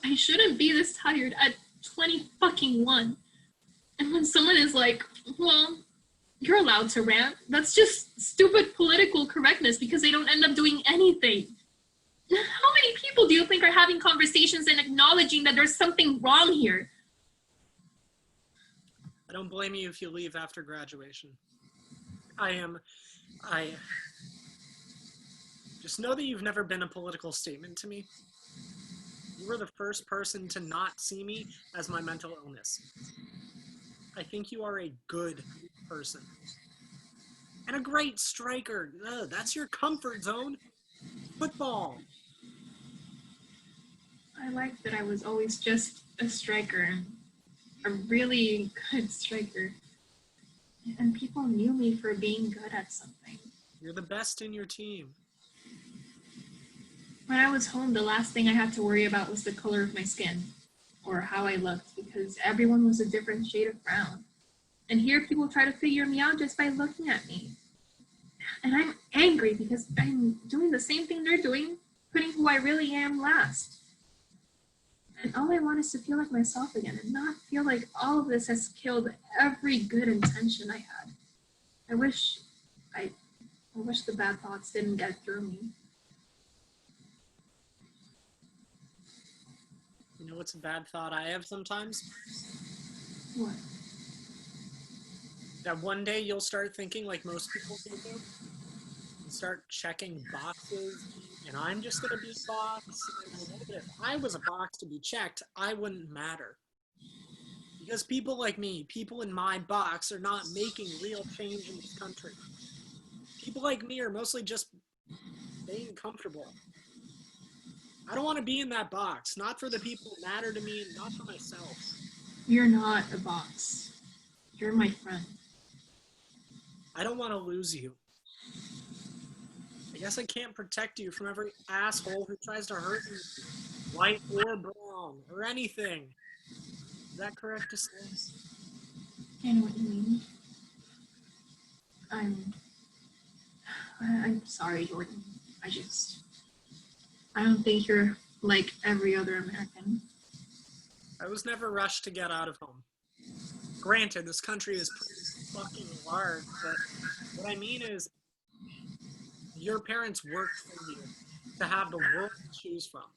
I shouldn't be this tired at 21. And when someone is like, well, you're allowed to rant, that's just stupid political correctness because they don't end up doing anything. How many people do you think are having conversations and acknowledging that there's something wrong here? I don't blame you if you leave after graduation. Just know that you've never been a political statement to me. You were the first person to not see me as my mental illness. I think you are a good person. And a great striker. That's your comfort zone. Football. I like that I was always just a striker, a really good striker. And people knew me for being good at something. You're the best in your team. When I was home, the last thing I had to worry about was the color of my skin or how I looked because everyone was a different shade of brown. And here people try to figure me out just by looking at me. And I'm angry because I'm doing the same thing they're doing, putting who I really am last. And all I want is to feel like myself again and not feel like all of this has killed every good intention I had. I wish the bad thoughts didn't get through me. You know what's a bad thought I have sometimes? What? That one day you'll start thinking like most people do. start checking boxes, and I'm just going to be a box. And I know that if I was a box to be checked, I wouldn't matter. Because people like me, people in my box, are not making real change in this country. People like me are mostly just staying comfortable. I don't want to be in that box, not for the people who matter to me and not for myself. You're not a box. You're my friend. I don't want to lose you. I guess I can't protect you from every asshole who tries to hurt you, white or brown, or anything. Is that correct to say? I know what you mean. I'm sorry, Jordan. I don't think you're like every other American. I was never rushed to get out of home. Granted, this country is pretty fucking large, but what I mean is, your parents worked for you to have the world to choose from.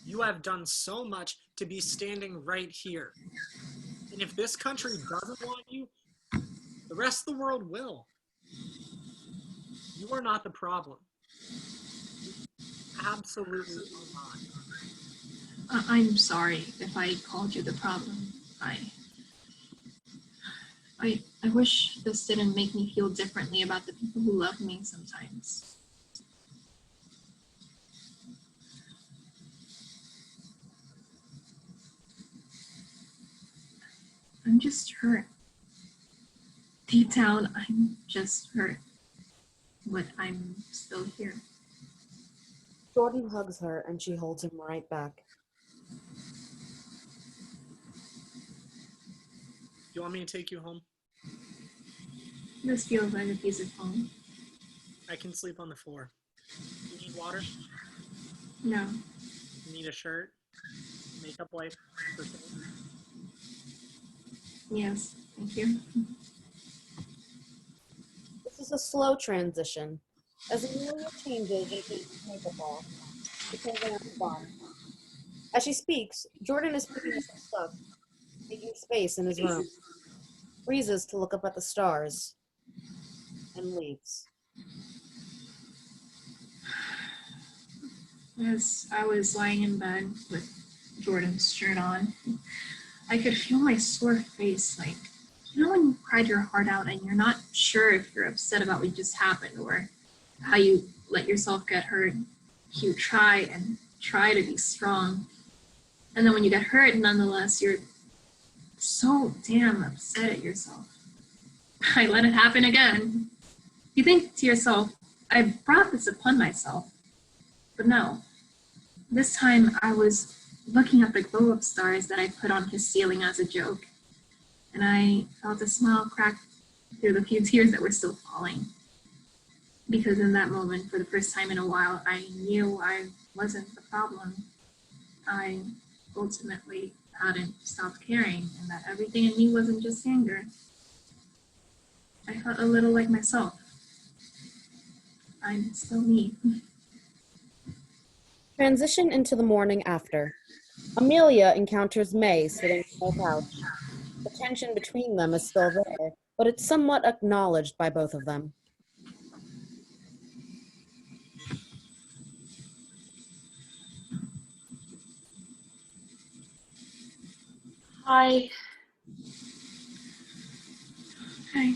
You have done so much to be standing right here. And if this country doesn't want you, the rest of the world will. You are not the problem. You absolutely are not. I'm sorry if I called you the problem. I wish this didn't make me feel differently about the people who love me sometimes. I'm just hurt. Deep down, I'm just hurt. But I'm still here. Jordan hugs her and she holds him right back. You want me to take you home? This feels like a piece of home. I can sleep on the floor. You need water? No. You need a shirt? Makeup wipe? Yes, thank you. This is a slow transition. As Amelia changes and takes her makeup off, she turns around to Bond. As she speaks, Jordan is picking up her stuff, making space in his room. Freezes to look up at the stars, and leaves. As I was lying in bed with Jordan's shirt on, I could feel my sore face, like, you know when you cried your heart out and you're not sure if you're upset about what just happened or how you let yourself get hurt. You try to be strong. And then when you get hurt, nonetheless, you're so damn upset at yourself. I let it happen again. You think to yourself, I brought this upon myself. But no. This time I was looking at the glow-up stars that I put on his ceiling as a joke. And I felt a smile crack through the few tears that were still falling. Because in that moment, for the first time in a while, I knew I wasn't the problem. I ultimately hadn't stopped caring, and that everything in me wasn't just anger. I felt a little like myself. I'm still me. Transition into the morning after. Amelia encounters May sitting on her couch. The tension between them is still there, but it's somewhat acknowledged by both of them. Hi. Hi.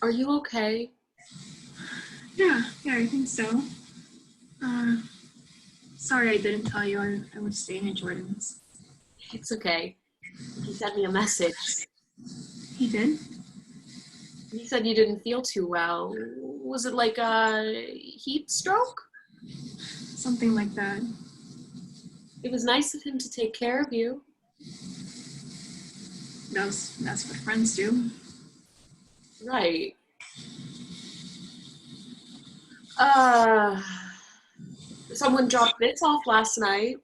Are you okay? Yeah, I think so. Sorry I didn't tell you I was staying at Jordan's. It's okay. He sent me a message. He did? He said you didn't feel too well. Was it like a heat stroke? Something like that. It was nice of him to take care of you. That's what friends do. Right. Someone dropped this off last night.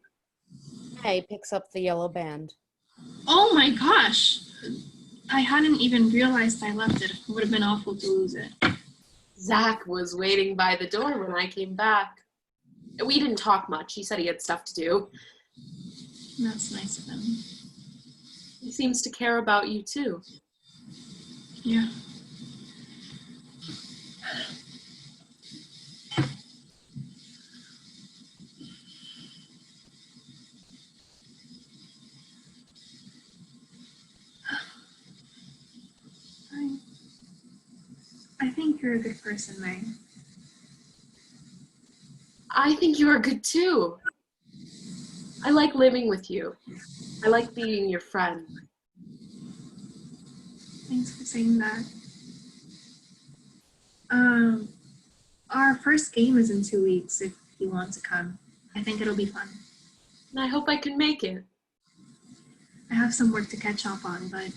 May picks up the yellow band. Oh my gosh! I hadn't even realized I left it. It would have been awful to lose it. Zach was waiting by the door when I came back. We didn't talk much. He said he had stuff to do. That's nice of him. He seems to care about you too. Yeah. think you're a good person, May. I think you are good too. I like living with you. I like being your friend. Thanks for saying that. Our first game is in 2 weeks if you want to come. I think it'll be fun. And I hope I can make it. I have some work to catch up on, but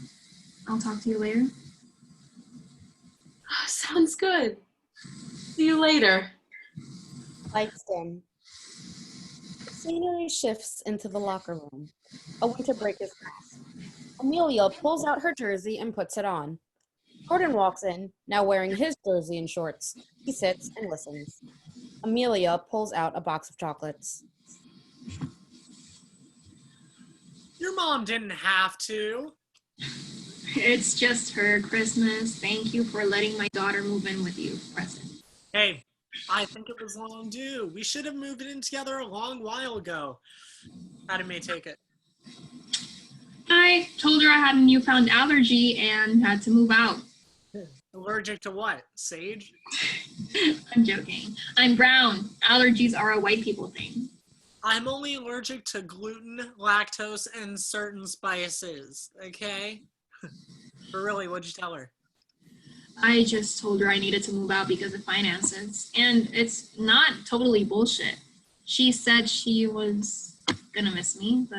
I'll talk to you later. Sounds good. See you later. Lights dim. The scenery shifts into the locker room. A winter break is past. Amelia pulls out her jersey and puts it on. Jordan walks in, now wearing his jersey and shorts. He sits and listens. Amelia pulls out a box of chocolates. Your mom didn't have to. It's just her Christmas. Thank you for letting my daughter move in with you. Present. Hey, I think it was long due. We should have moved in together a long while ago. How did May take it? I told her I had a newfound allergy and had to move out. Allergic to what? Sage? I'm joking. I'm brown. Allergies are a white people thing. I'm only allergic to gluten, lactose, and certain spices, okay? But really, what'd you tell her? I just told her I needed to move out because of finances. And it's not totally bullshit. She said she was gonna miss me, but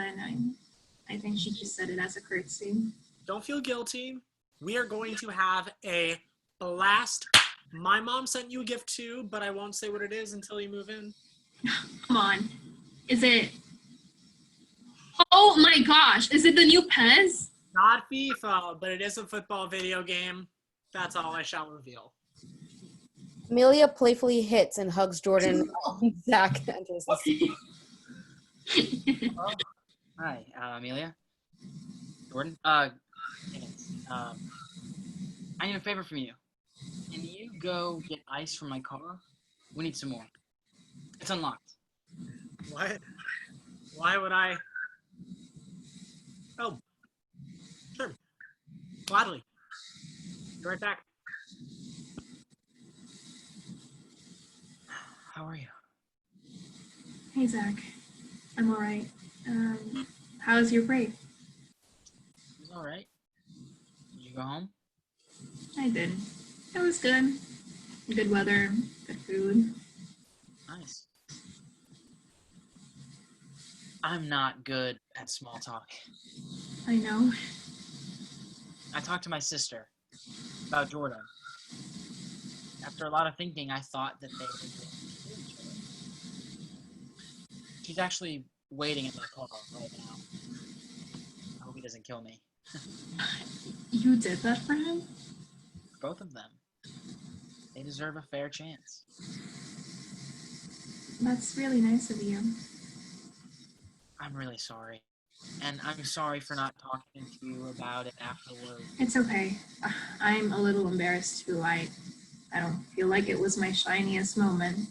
I think she just said it as a courtesy. Don't feel guilty. We are going to have a blast. My mom sent you a gift too, but I won't say what it is until you move in. Come on. Is it... Oh my gosh. Is it the new Pez? Not FIFA, but it is a football video game. That's all I shall reveal. Amelia playfully hits and hugs Jordan while Zach enters the scene. Oh, hi, Amelia. Jordan. I need a favor from you. Can you go get ice from my car? We need some more. It's unlocked. What? Why would I? Oh, sure. Gladly. Be right back. How are you? Hey, Zach. I'm all right. How's your break? It was all right. Did you go home? I did. It was good. Good weather, good food. Nice. I'm not good at small talk. I know. I talked to my sister about Jordan. After a lot of thinking, I thought that they would kill each other. She's actually waiting in my car right now. I hope he doesn't kill me. You did that for him? Both of them. They deserve a fair chance. That's really nice of you. I'm really sorry. And I'm sorry for not talking to you about it afterward. It's okay. I'm a little embarrassed too. I don't feel like it was my shiniest moment.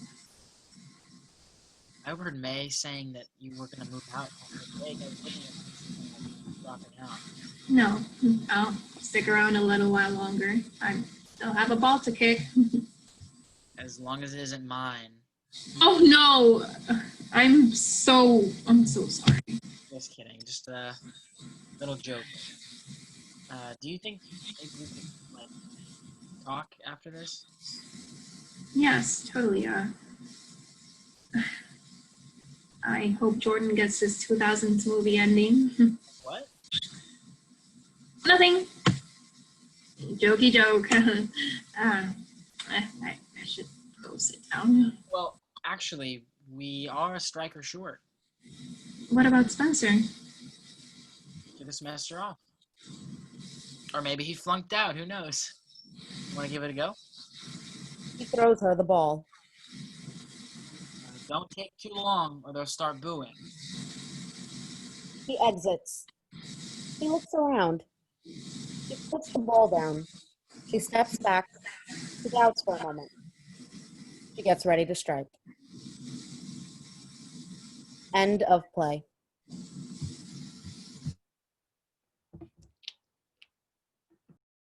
I overheard May saying that you were going to move out after the break. I was looking at you dropping out. No, I'll stick around a little while longer. I still have a ball to kick. As long as it isn't mine. Oh no! I'm so sorry. Just kidding. Just a little joke. Do you think maybe we could like talk after this? Yes, totally. I hope Jordan gets his 2000s movie ending. What? Nothing. Jokey joke. I should go sit down. Well, actually, we are a striker short. What about Spencer? Took a semester off. Or maybe he flunked out. Who knows? Want to give it a go? He throws her the ball. Don't take too long or they'll start booing. He exits. He looks around. She puts the ball down. She steps back. She doubts for a moment. She gets ready to strike. End of play.